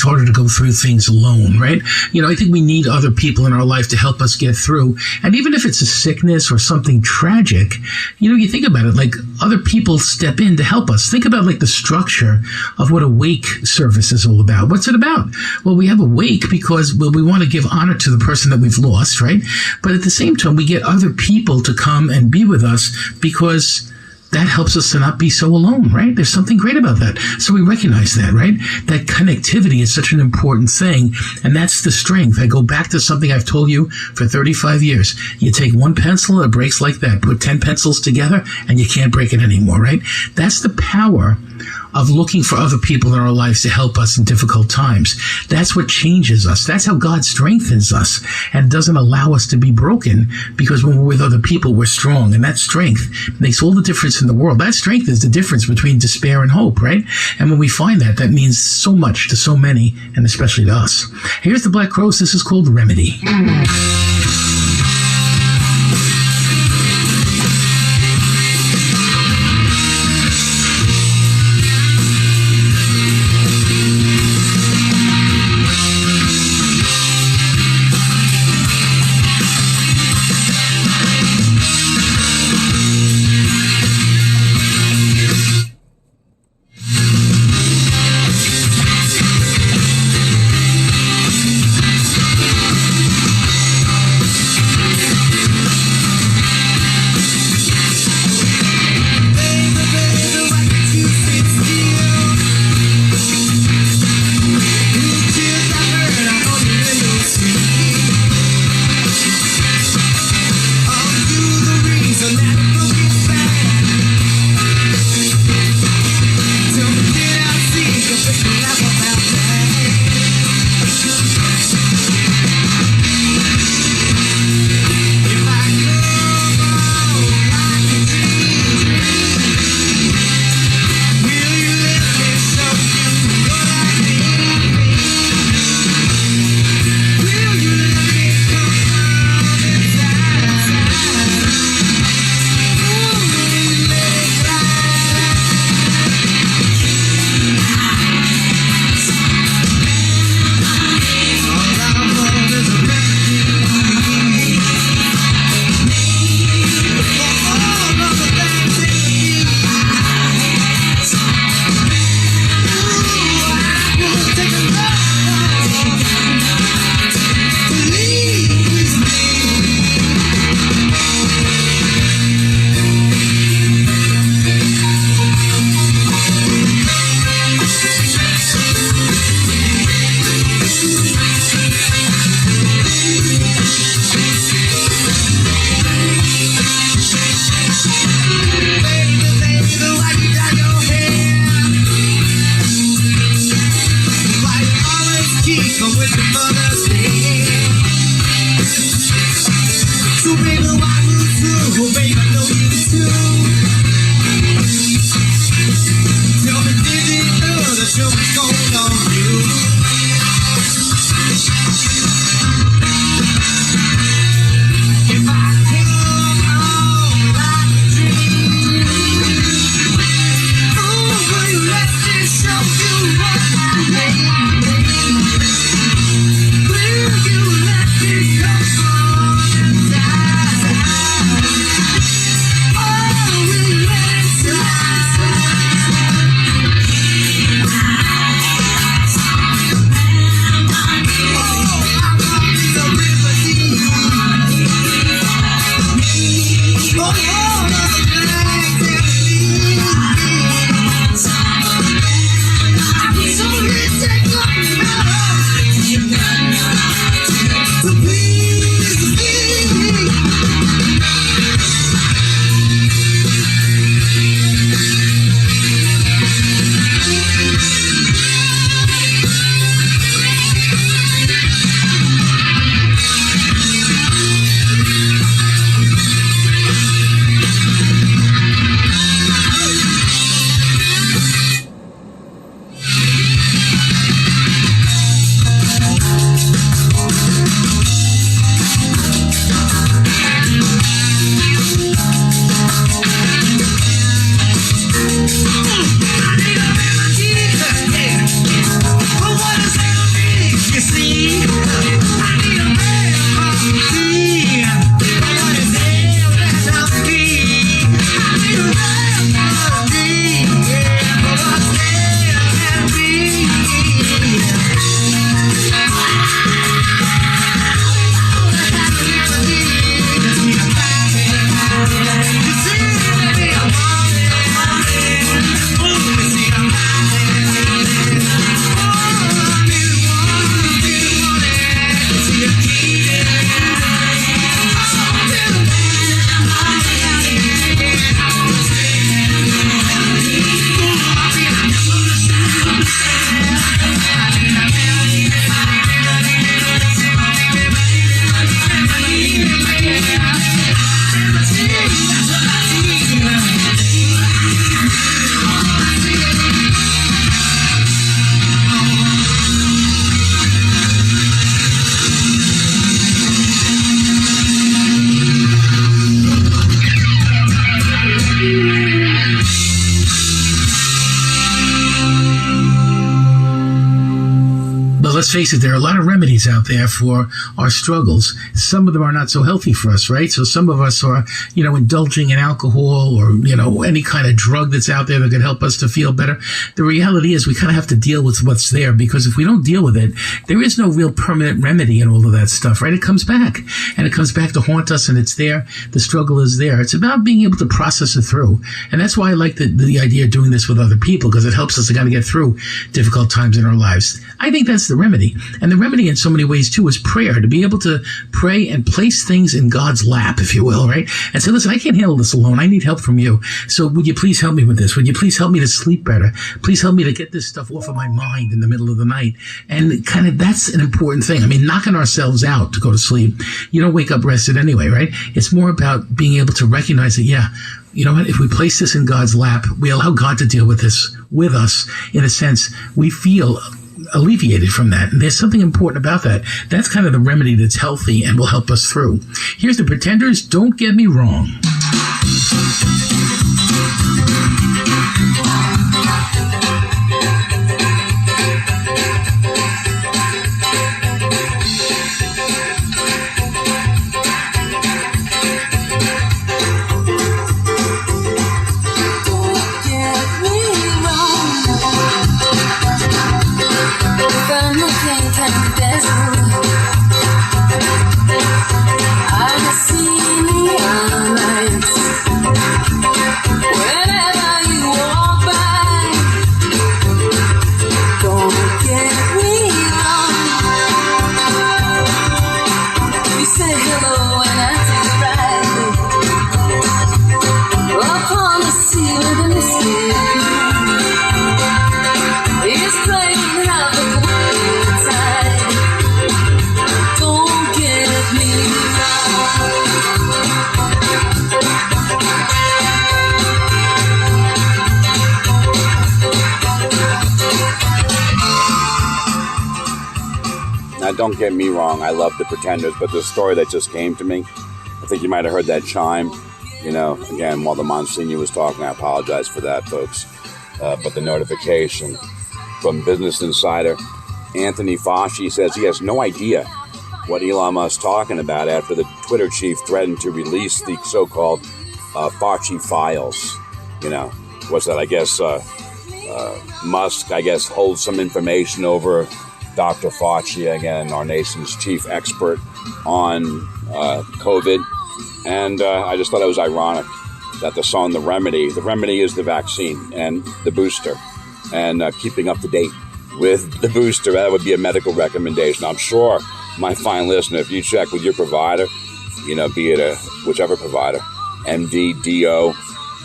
Harder to go through things alone, right? I think we need other people in our life to help us get through. And even if it's a sickness or something tragic, you think about it, like other people step in to help us. Think about like the structure of what a wake service is all about. What's it about? Well, we have a wake because we want to give honor to the person that we've lost, right? But at the same time, we get other people to come and be with us because that helps us to not be so alone, right? There's something great about that. So we recognize that, right? That connectivity is such an important thing. And that's the strength. I go back to something I've told you for 35 years. You take one pencil, it breaks like that. Put 10 pencils together and you can't break it anymore, right? That's the power of looking for other people in our lives to help us in difficult times. That's what changes us. That's how God strengthens us and doesn't allow us to be broken, because when we're with other people, we're strong. And that strength makes all the difference in the world. That strength is the difference between despair and hope, right? And when we find that, that means so much to so many, and especially to us. Here's the Black Crowes. This is called Remedy. let's face it, there are a lot of remedies out there for our struggles. Some of them are not so healthy for us, right? So some of us are, indulging in alcohol or, any kind of drug that's out there that can help us to feel better. The reality is we kind of have to deal with what's there, because if we don't deal with it, there is no real permanent remedy in all of that stuff, right? It comes back, and it comes back to haunt us, and it's there. The struggle is there. It's about being able to process it through. And that's why I like the idea of doing this with other people, because it helps us to kind of get through difficult times in our lives. I think that's the remedy. And the remedy in so many ways too is prayer, to be able to pray and place things in God's lap, if you will, right? And say, listen, I can't handle this alone. I need help from you. So would you please help me with this? Would you please help me to sleep better? Please help me to get this stuff off of my mind in the middle of the night. And kind of that's an important thing. I mean, knocking ourselves out to go to sleep, you don't wake up rested anyway, right? It's more about being able to recognize that, yeah, you know what? If we place this in God's lap, we allow God to deal with this with us. In a sense, we feel alleviated from that. And there's something important about that. That's kind of the remedy that's healthy and will help us through. Here's the Pretenders. Don't get me wrong. Don't get me wrong, I love the Pretenders, but the story that just came to me, I think you might have heard that chime, again, while the Monsignor was talking. I apologize for that, folks. But the notification from Business Insider, Anthony Fauci says he has no idea what Elon Musk's talking about after the Twitter chief threatened to release the so-called Fauci files. What's that? I guess Musk, holds some information over Dr. Fauci, again, our nation's chief expert on COVID. And I just thought it was ironic that the song, The Remedy is the vaccine and the booster, and keeping up to date with the booster. That would be a medical recommendation. I'm sure, my fine listener, if you check with your provider, be it whichever provider, MD, DO,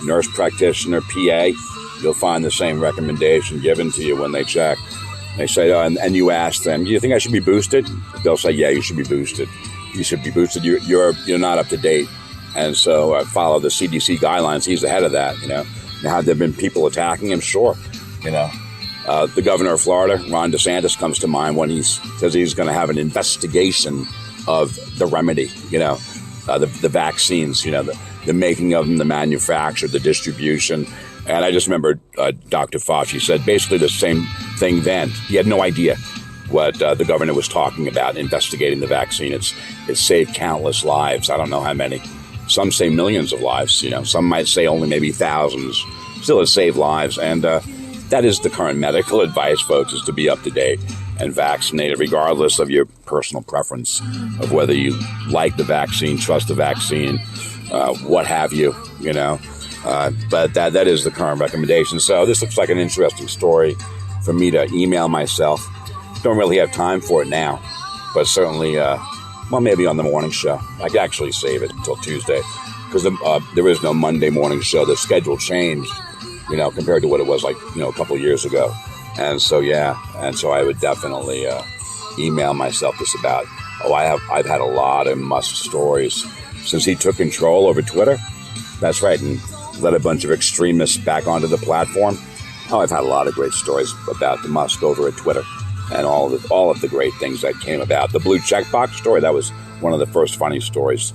nurse practitioner, PA, you'll find the same recommendation given to you when they check. They say, and you ask them, do you think I should be boosted? They'll say, yeah, you should be boosted. You should be boosted. You're not up to date. And so follow the CDC guidelines. He's ahead of that, Now, have there been people attacking him? Sure. The governor of Florida, Ron DeSantis, comes to mind when he says he's going to have an investigation of the remedy, the vaccines, the making of them, the manufacture, the distribution. And I just remember Dr. Fauci said basically the same thing then. He had no idea what the governor was talking about, investigating the vaccine. It's saved countless lives. I don't know how many. Some say millions of lives. Some might say only maybe thousands. Still, it saved lives. And that is the current medical advice, folks, is to be up to date and vaccinated, regardless of your personal preference of whether you like the vaccine, trust the vaccine, what have you, But that is the current recommendation. So this looks like an interesting story for me to email myself. Don't really have time for it now, but certainly, maybe on the morning show. I could actually save it until Tuesday, because there is no Monday morning show. The schedule changed, compared to what it was like, a couple of years ago. And so, I would definitely email myself this about, I've had a lot of Musk stories since he took control over Twitter. That's right, and let a bunch of extremists back onto the platform. I've had a lot of great stories about the Musk over at Twitter and all of the great things that came about. The blue checkbox story, that was one of the first funny stories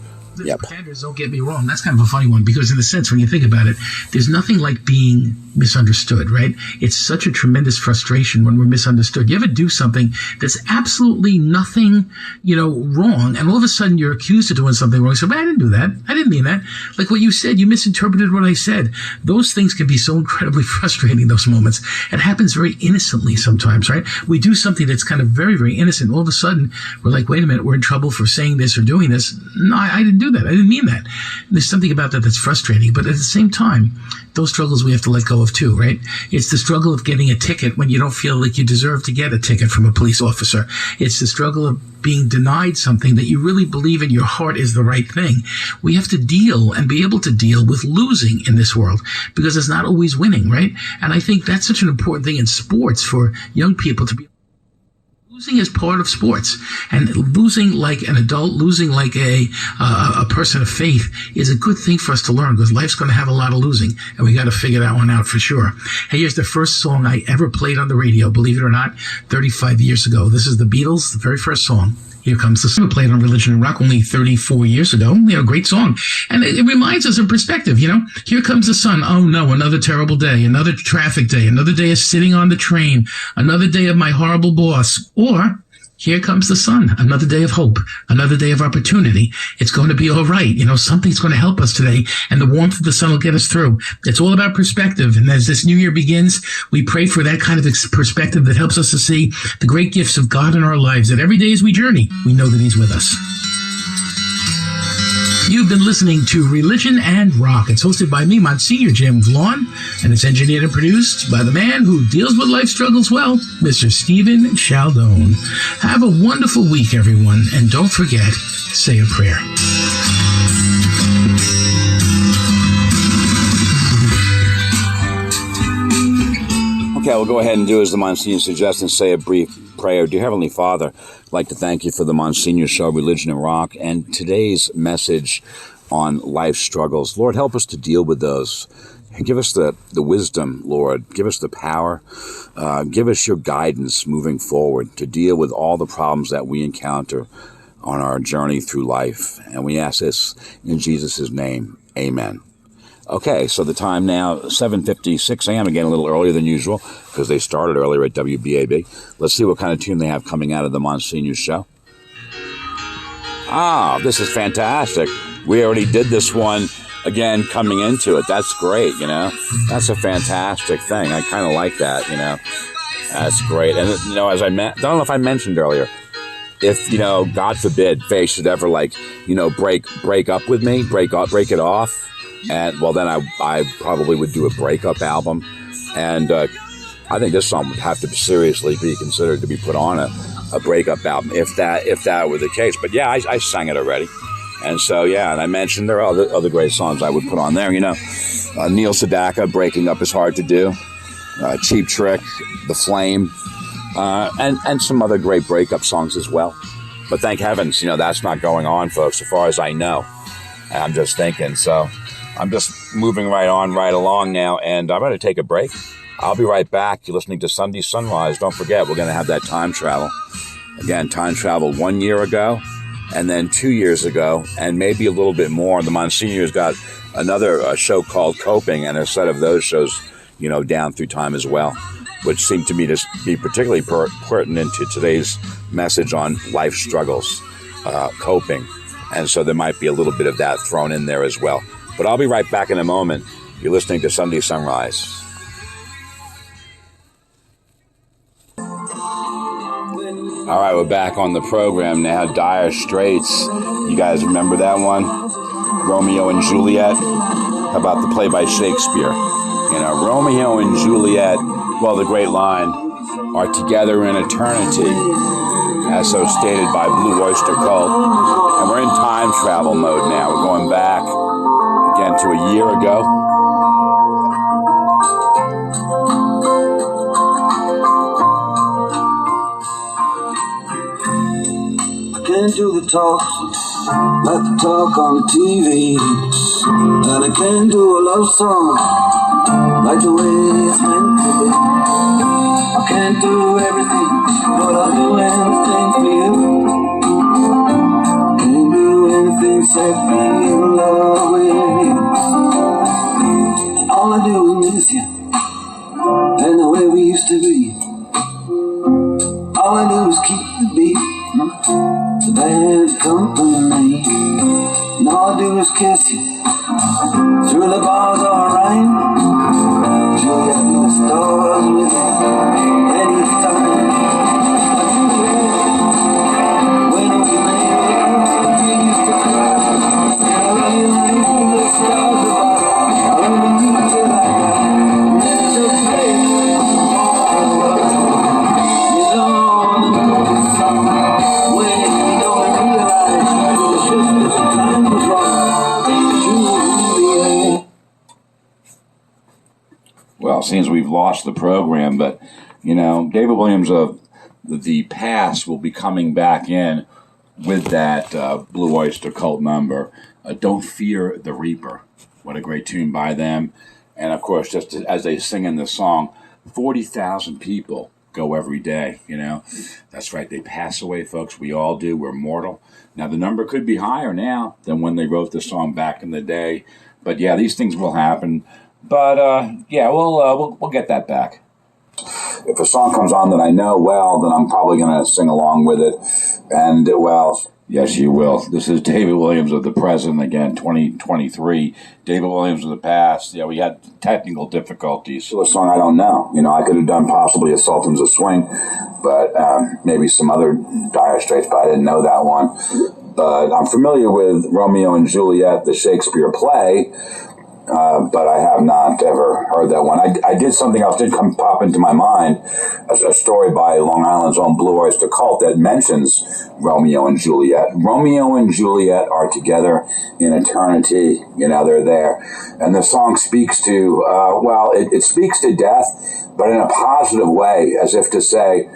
Yep. Pretenders, don't get me wrong. That's kind of a funny one because, in a sense, when you think about it, there's nothing like being misunderstood, right? It's such a tremendous frustration when we're misunderstood. You ever do something that's absolutely nothing, wrong, and all of a sudden you're accused of doing something wrong. You say, well, I didn't do that. I didn't mean that. Like what you said, you misinterpreted what I said. Those things can be so incredibly frustrating, those moments. It happens very innocently sometimes, right? We do something that's kind of very, very innocent. All of a sudden, we're like, wait a minute, we're in trouble for saying this or doing this. No, I didn't do that. I didn't mean that. There's something about that that's frustrating. But at the same time, those struggles we have to let go of too, right? It's the struggle of getting a ticket when you don't feel like you deserve to get a ticket from a police officer. It's the struggle of being denied something that you really believe in your heart is the right thing. We have to deal and be able to deal with losing in this world because it's not always winning, right? And I think that's such an important thing in sports for young people to be. Losing is part of sports, and losing like an adult, losing like a person of faith is a good thing for us to learn because life's going to have a lot of losing, and we got to figure that one out for sure. Hey, here's the first song I ever played on the radio, believe it or not, 35 years ago. This is the Beatles, the very first song. Here Comes the Sun. Played on Religion and Rock only 34 years ago. Great song. And it reminds us of perspective, Here comes the sun. Oh no, another terrible day, another traffic day, another day of sitting on the train, another day of my horrible boss. Or, here comes the sun, another day of hope, another day of opportunity. It's going to be all right. Something's going to help us today, and the warmth of the sun will get us through. It's all about perspective. And as this new year begins, we pray for that kind of perspective that helps us to see the great gifts of God in our lives, that every day as we journey, we know that He's with us. You've been listening to Religion and Rock. It's hosted by me, Monsignor Jim Vaughn, and it's engineered and produced by the man who deals with life struggles well, Mr. Stephen Chaldone. Have a wonderful week, everyone, and don't forget, say a prayer. Okay, we'll go ahead and do as the Monsignor suggests and say a brief prayer. Dear Heavenly Father, I'd like to thank you for the Monsignor Show, Religion and Rock, and today's message on life struggles. Lord, help us to deal with those. Give us the wisdom, Lord. Give us the power. Give us your guidance moving forward to deal with all the problems that we encounter on our journey through life. And we ask this in Jesus' name. Amen. Okay, so the time now, 7:56 a.m., again, a little earlier than usual, because they started earlier at WBAB. Let's see what kind of tune they have coming out of the Monsignor Show. This is fantastic. We already did this one, again, coming into it. That's great, That's a fantastic thing. I kind of like that, That's great. And, as I don't know if I mentioned earlier, if, God forbid, Faye should ever, break up with me, break it off, and well, then I probably would do a breakup album, and I think this song would have to seriously be considered to be put on a breakup album if that were the case. But yeah, I sang it already, and so yeah, and I mentioned there are other great songs I would put on there. Neil Sedaka, "Breaking Up Is Hard to Do," Cheap Trick, "The Flame," and some other great breakup songs as well. But thank heavens, that's not going on, folks, as far as I know. And I'm just thinking, so I'm just moving right along now, and I'm going to take a break. I'll be right back. You're listening to Sunday Sunrise. Don't forget, we're going to have that time travel. Again, time travel 1 year ago, and then 2 years ago, and maybe a little bit more. The Monsignor's got another show called Coping, and a set of those shows, down through time as well, which seem to me to be particularly pertinent to today's message on life struggles, coping. And so there might be a little bit of that thrown in there as well. But I'll be right back in a moment. You're listening to Sunday Sunrise. All right, we're back on the program now. Dire Straits. You guys remember that one? Romeo and Juliet. How about the play by Shakespeare? Romeo and Juliet, well, the great line, are together in eternity, as so stated by Blue Oyster Cult. And we're in time travel mode now. We're going back again to a year ago. I can't do the talk like the talk on the TV, and I can't do a love song like the way it's meant to be. I can't do everything, but I'll do anything for you. Can't do anything said be in love with you. All I do is miss you and the way we used to be. All I do is keep the beat, the bad company. And all I do is kiss you through the bars, alright. Julia, the stars with you anytime. When we made love, you used to cry. And I love you like the stars above. I love you till I die. There's a place you know the movie song when you don't realize it's just that the time was wrong. Julia. Well, it seems we've lost the program, but, you know, David Williams of the past will be coming back in with that Blue Oyster Cult number, Don't Fear the Reaper. What a great tune by them. And, of course, just as they sing in the song, 40,000 people go every day, you know. That's right, they pass away, folks. We all do. We're mortal. Now, the number could be higher now than when they wrote the song back in the day. But, yeah, these things will happen. But, yeah, we'll get that back. If a song comes on that I know well, then I'm probably going to sing along with it. And, well, yes, you will. This is David Williams of the present, again, 2023. David Williams of the past. Yeah, we had technical difficulties. So a song I don't know. You know, I could have done possibly a Sultans of Swing, but maybe some other Dire Straits, but I didn't know that one. But I'm familiar with Romeo and Juliet, the Shakespeare play, but I have not ever heard that one. I did something else, did pop into my mind, a story by Long Island's own Blue Oyster Cult that mentions Romeo and Juliet. Romeo and Juliet are together in eternity. You know, they're there. And the song speaks to, it speaks to death, but in a positive way, as if to say,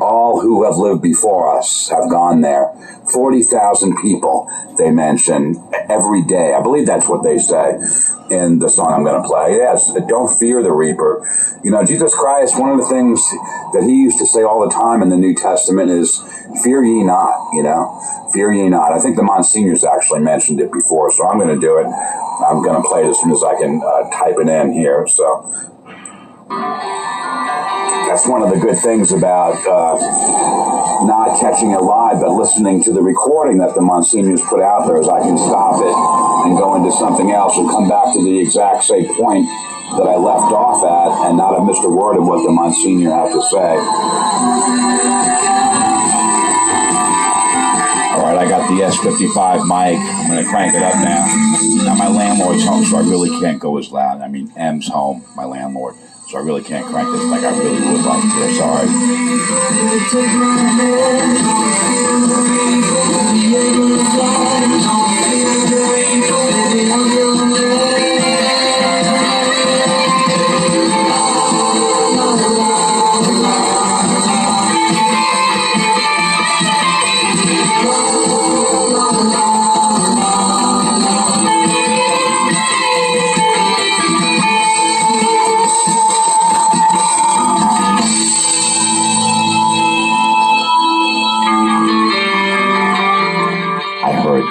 all who have lived before us have gone there. 40,000 people, they mention, every day. I believe that's what they say in the song I'm going to play. Yes, don't fear the Reaper. You know, Jesus Christ, one of the things that he used to say all the time in the New Testament is, fear ye not, you know, fear ye not. I think the Monsignors actually mentioned it before, so I'm going to do it. I'm going to play it as soon as I can type it in here, so... That's one of the good things about not catching it live, but listening to the recording that the Monsignors put out there, is I can stop it and go into something else and come back to the exact same point that I left off at and not have missed a word of what the Monsignor had to say. All right, I got the S55 mic. I'm going to crank it up now. Now, my landlord's home, so I really can't go as loud. I mean, M's home, my landlord. So I really can't crank this like I really would like to. Sorry.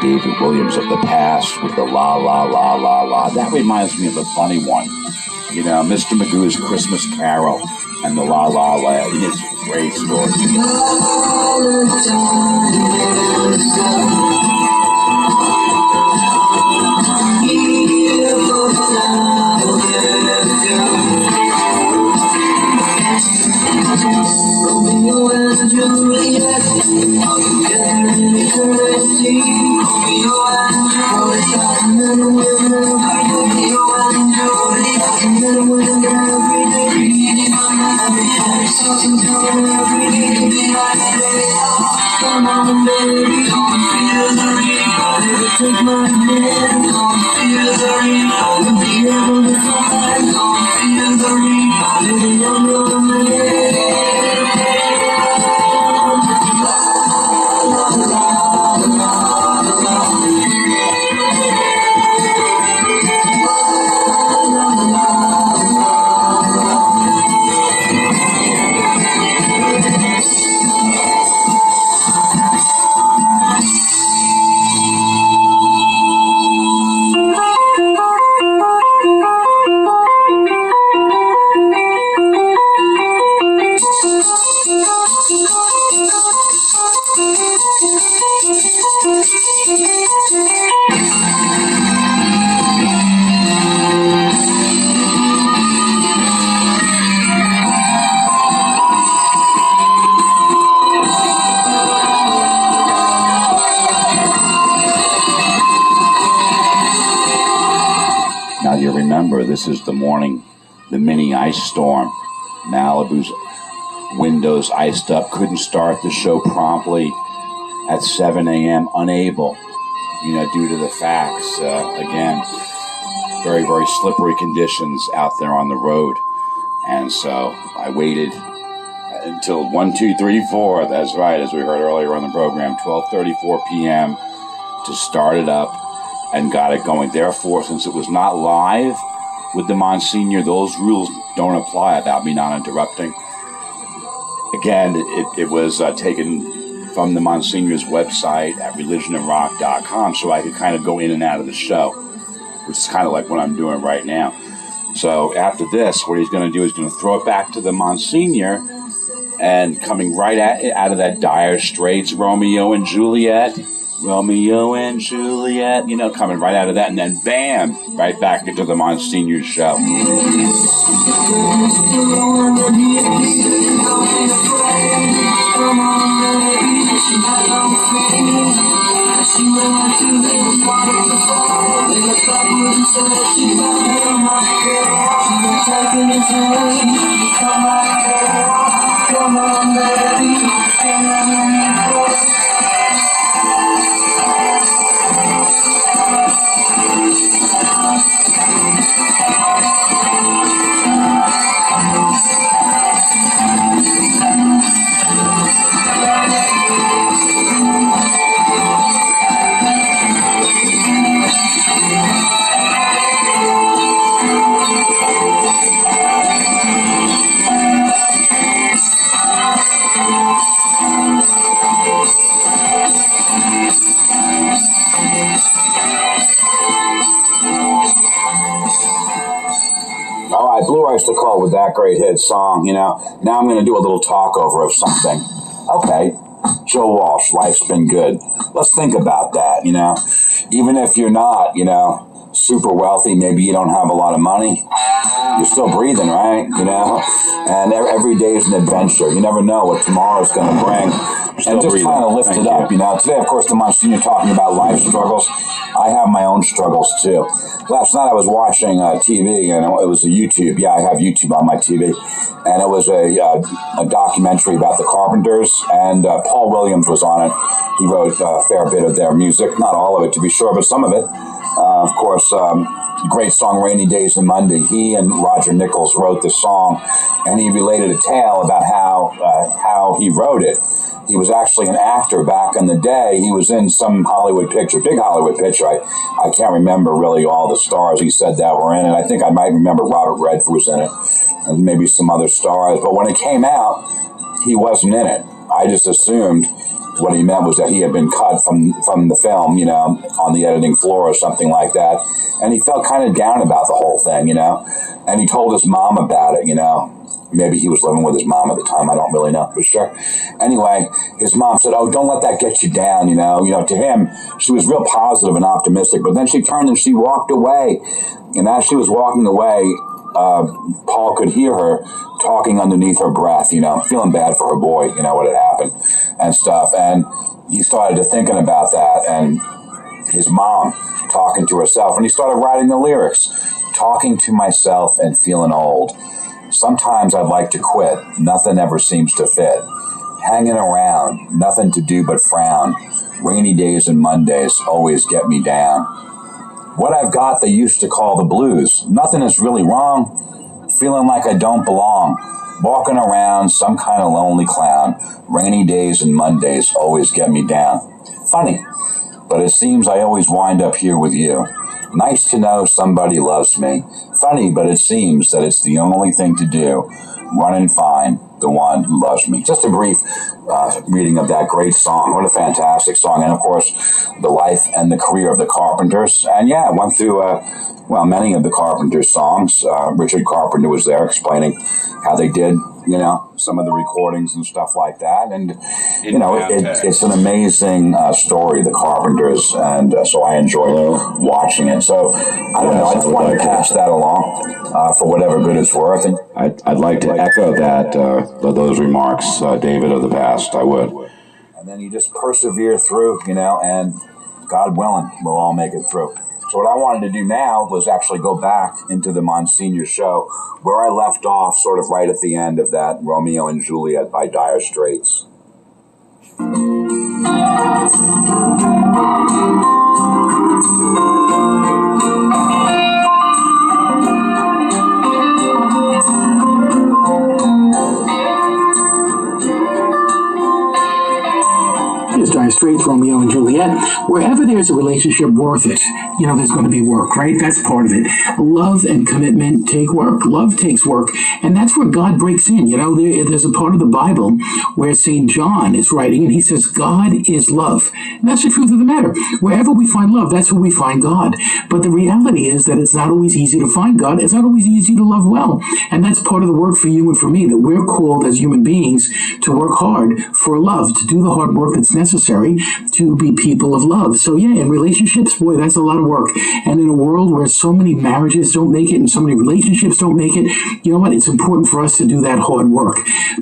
David Williams of the past with the la la la la la. That reminds me of a funny one. You know, Mr. Magoo's Christmas Carol and the la la la. It's a great story. Romeo and Juliet, all together in eternity. Romeo and Juliet, and then women, Romeo and Juliet, and then women every day. Reading on every day, something coming every day to be like baby. Come on, baby, don't fear the reaper. Baby, take my hand, don't fear the reaper. You'll be able to fly, don't fear the reaper. Baby, I'm your man. remember, this is the morning, the mini ice storm. Malibu's windows iced up, couldn't start the show promptly at 7 a.m., unable, due to the facts. Again, very, very slippery conditions out there on the road. And so I waited until 1, 2, 3, 4, that's right, as we heard earlier on the program, 12:34 p.m. to start it up and got it going. Therefore, since it was not live with the Monsignor, those rules don't apply about me not interrupting. Again, it was taken from the Monsignor's website at religionandrock.com, so I could kind of go in and out of the show, which is kind of like what I'm doing right now. So after this, what he's going to do is going to throw it back to the Monsignor, and coming right out of that Dire Straits, Romeo and Juliet, coming right out of that, and then bam, right back into the Monsignor's show. Come on, baby, All right, Blue Oyster Cult with that great hit song, Now I'm going to do a little talk over of something. Okay, Joe Walsh, life's been good. Let's think about that, Even if you're not, super wealthy, maybe you don't have a lot of money, you're still breathing, right? And every day is an adventure. You never know what tomorrow's going to bring. And just trying to lift it up, Today, of course, the Monsignor talking about life struggles. I have my own struggles, too. Last night I was watching TV, and it was a YouTube. Yeah, I have YouTube on my TV. And it was a documentary about the Carpenters, and Paul Williams was on it. He wrote a fair bit of their music. Not all of it, to be sure, but some of it. Of course, great song, Rainy Days and Monday. He and Roger Nichols wrote the song, and he related a tale about how he wrote it. He was actually an actor back in the day. He was in some Hollywood picture, big Hollywood picture. I can't remember really all the stars he said that were in it. I think I might remember Robert Redford was in it, and maybe some other stars. But when it came out, he wasn't in it. I just assumed what he meant was that he had been cut from the film, on the editing floor or something like that. And he felt kind of down about the whole thing, And he told his mom about it, Maybe he was living with his mom at the time. I don't really know for sure. Anyway, his mom said, "Oh, don't let that get you down." To him, she was real positive and optimistic. But then she turned and she walked away. And as she was walking away, Paul could hear her talking underneath her breath. Feeling bad for her boy. What had happened and stuff. And he started to thinking about that and his mom talking to herself. And he started writing the lyrics, talking to myself and feeling old. Sometimes I'd like to quit. Nothing ever seems to fit. Hanging around, nothing to do but frown. Rainy days and Mondays always get me down. What I've got they used to call the blues. Nothing is really wrong. Feeling like I don't belong. Walking around some kind of lonely clown. Rainy days and Mondays always get me down. Funny, but it seems I always wind up here with you. Nice to know somebody loves me. Funny, but it seems that it's the only thing to do. Run and find the one who loves me. Just a brief reading of that great song. What a fantastic song. And, of course, the life and the career of the Carpenters. And, yeah, I went through, many of the Carpenters' songs. Richard Carpenter was there explaining how they did, some of the recordings and stuff like that. And, it's an amazing story, the Carpenters. And so I enjoy watching it. So, I don't know. I just wanted to pass that along for whatever good it's worth. And I'd like to echo that, those remarks, David, of the past. I would. And then you just persevere through, and God willing, we'll all make it through. So what I wanted to do now was actually go back into the Monsignor show where I left off sort of right at the end of that Romeo and Juliet by Dire Straits. Here's Dire Straits, Romeo and Juliet. Wherever there's a relationship worth it, there's going to be work, right? That's part of it. Love and commitment take work. Love takes work. And that's where God breaks in. There's a part of the Bible where St. John is writing, and he says, God is love. And that's the truth of the matter. Wherever we find love, that's where we find God. But the reality is that it's not always easy to find God. It's not always easy to love well. And that's part of the work for you and for me, that we're called as human beings to work hard for love, to do the hard work that's necessary to be people of love. So yeah, in relationships, boy, that's a lot of work. And in a world where so many marriages don't make it and so many relationships don't make it, you know what? It's important for us to do that hard work.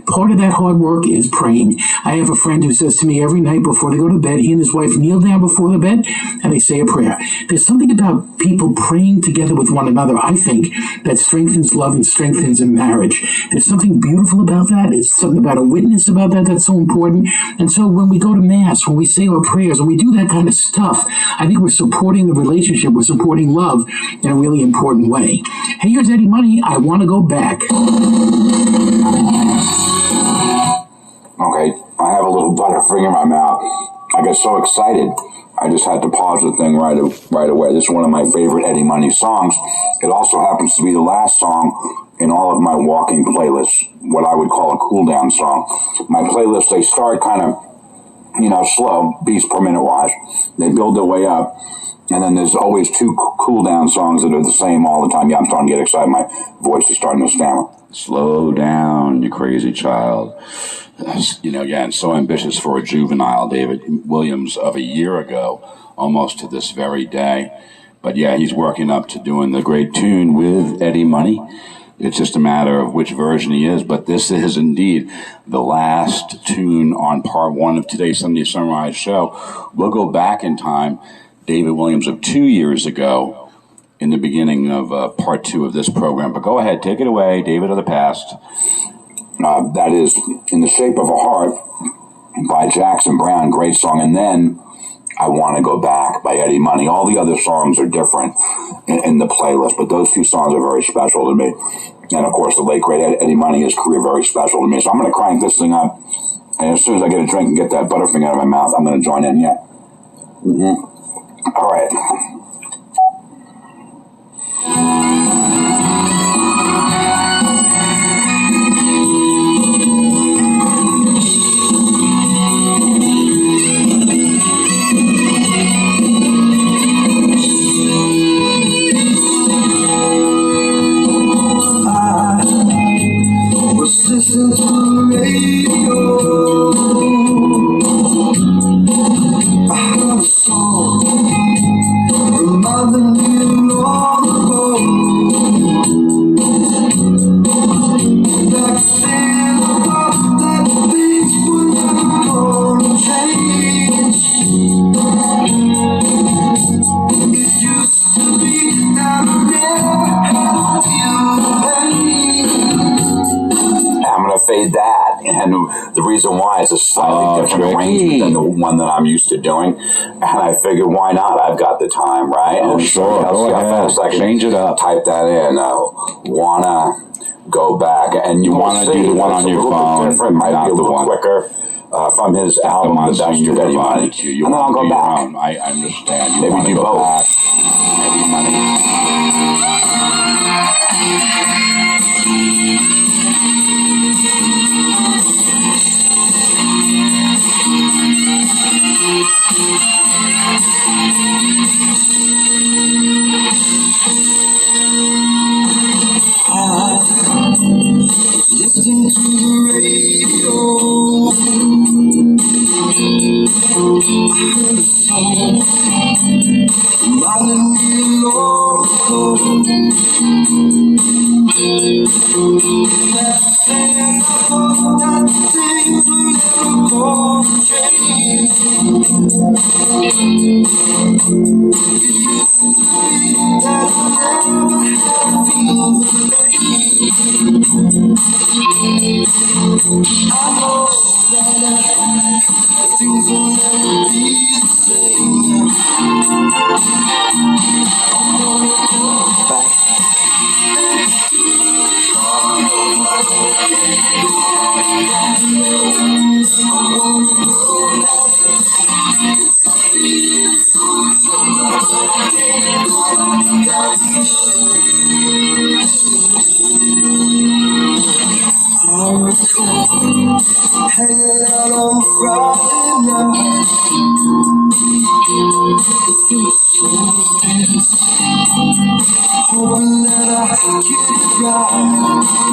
Part of that hard work is praying. I have a friend who says to me every night before they go to bed, he and his wife kneel down before the bed and they say a prayer. There's something about people praying together with one another, I think, that strengthens love and strengthens a marriage. There's something beautiful about that. There's something about a witness about that that's so important. And so when we go to Mass, when we say our prayers, when we do that kind of stuff, I think we're supporting the relationship, we're supporting love in a really important way. Hey, here's Eddie Money. I want to go back. Okay, I have a little Butterfinger in my mouth. I got so excited, I just had to pause the thing right away. This is one of my favorite Eddie Money songs. It also happens to be the last song in all of my walking playlists, what I would call a cool-down song. My playlists, they start kind of, slow, beats per minute wise. They build their way up. And then there's always two cool-down songs that are the same all the time. Yeah, I'm starting to get excited. My voice is starting to stammer. Slow down, you crazy child. Again, so ambitious for a juvenile David Williams of a year ago, almost to this very day. But yeah, he's working up to doing the great tune with Eddie Money. It's just a matter of which version he is. But this is indeed the last tune on part one of today's Sunday Sunrise show. We'll go back in time. David Williams of 2 years ago in the beginning of part two of this program. But go ahead, take it away, David of the past. That is In the Shape of a Heart by Jackson Browne, great song. And then I Want to Go Back by Eddie Money. All the other songs are different in the playlist, but those two songs are very special to me. And of course, the late great Eddie Money, his career, very special to me. So I'm going to crank this thing up. And as soon as I get a drink and get that Butterfinger out of my mouth, I'm going to join in. Yeah. All right. Listen to the radio. I heard a song reminding me of long ago. Back then I thought that things were never gonna change. It used to be that I never had to feel the pain. I'm going to fade that, and the reason why is a slightly different arrangement than the one that I'm used to doing, and I figured, why not? I've got the time, right? Oh, and sure, go ahead, change it up. Type that in, wanna go back, and you want to do the one on your phone, different, might be a little quicker. From his album, The Best of Eddie Money. You want to do your own. I understand. You Maybe do go both. Back. Eddie Money. Listen to the radio. I heard a song reminding me long ago. Back then I thought that things were never gonna change. It used to be Hanging out on Friday night. Hoping that I get it right.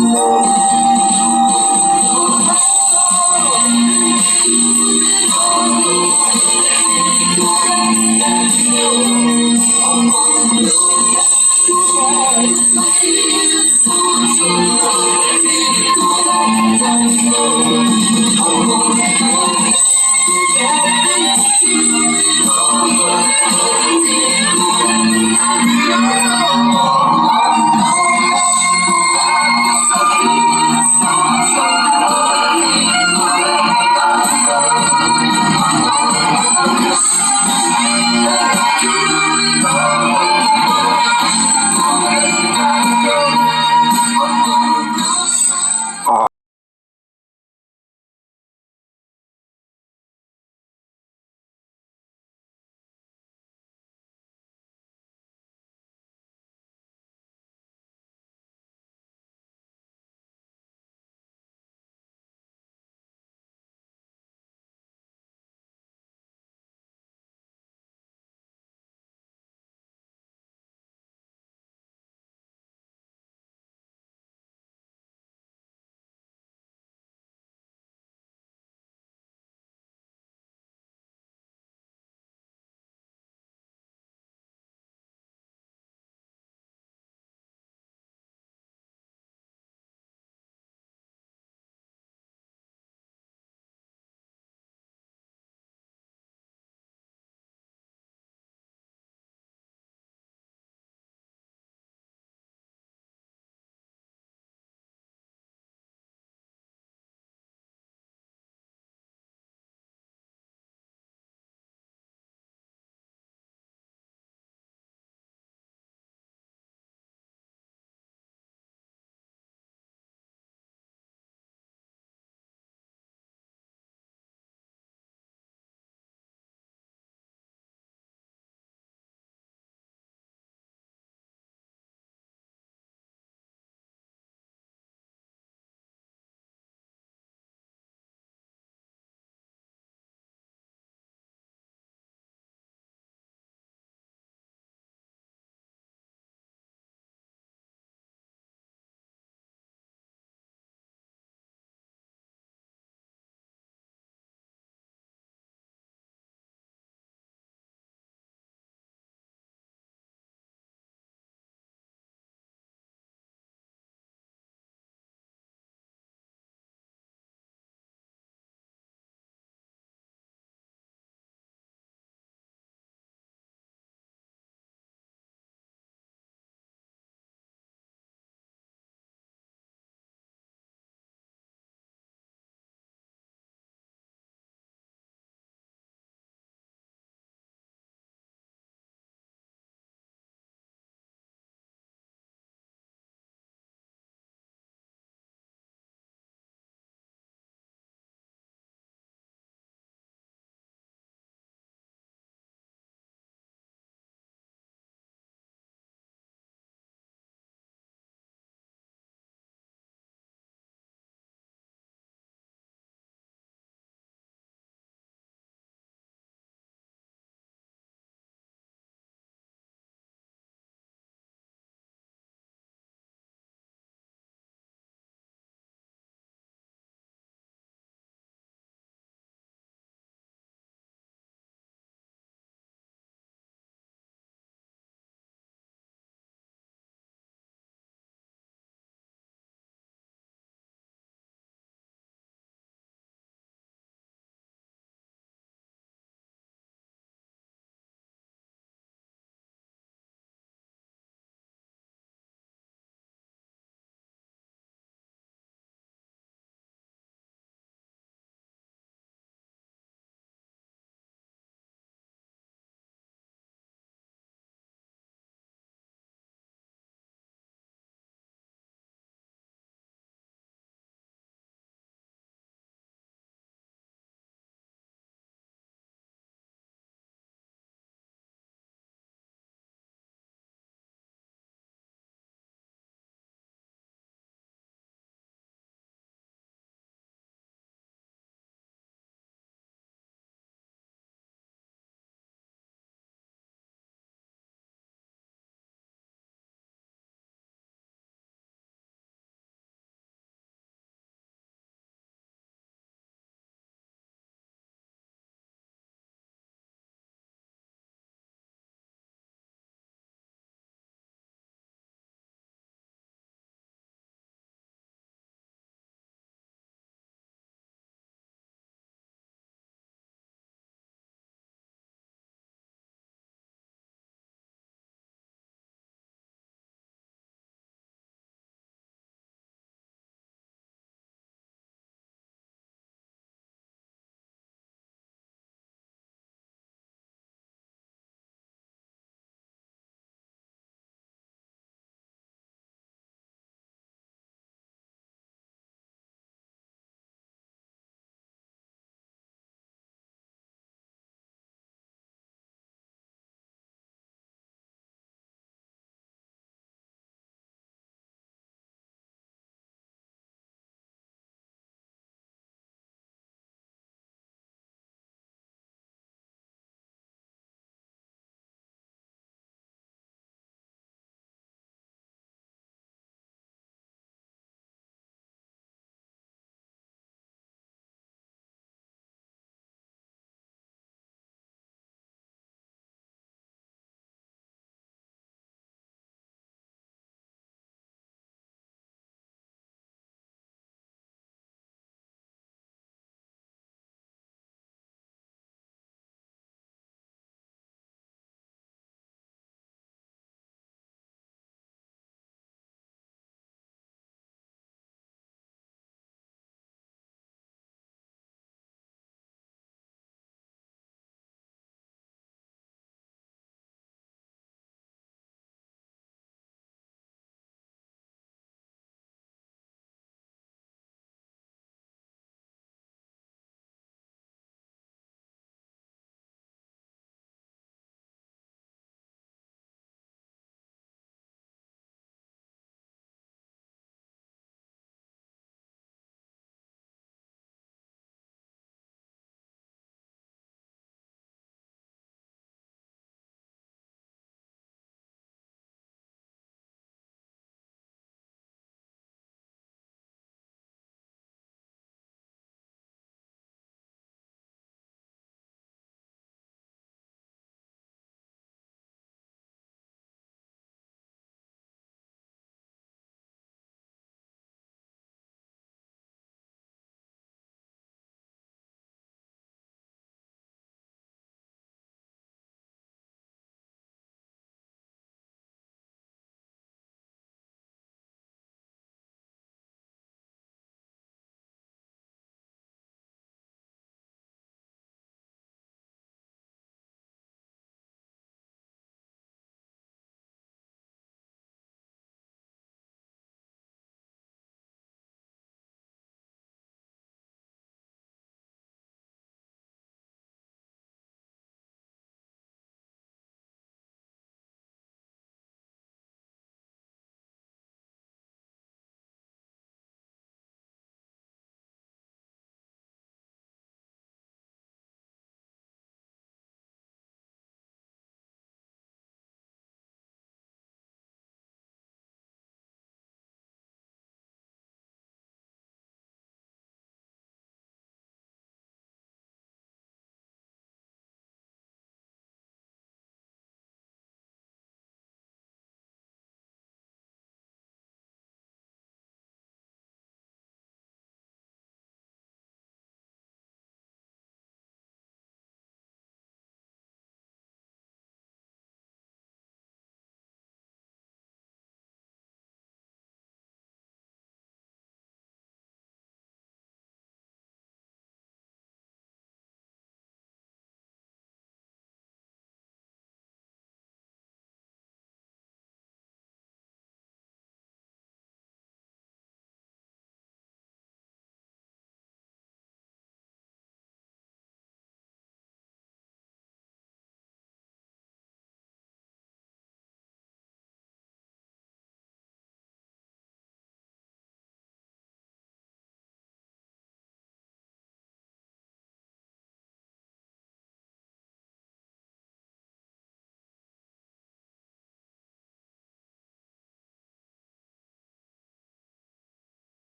I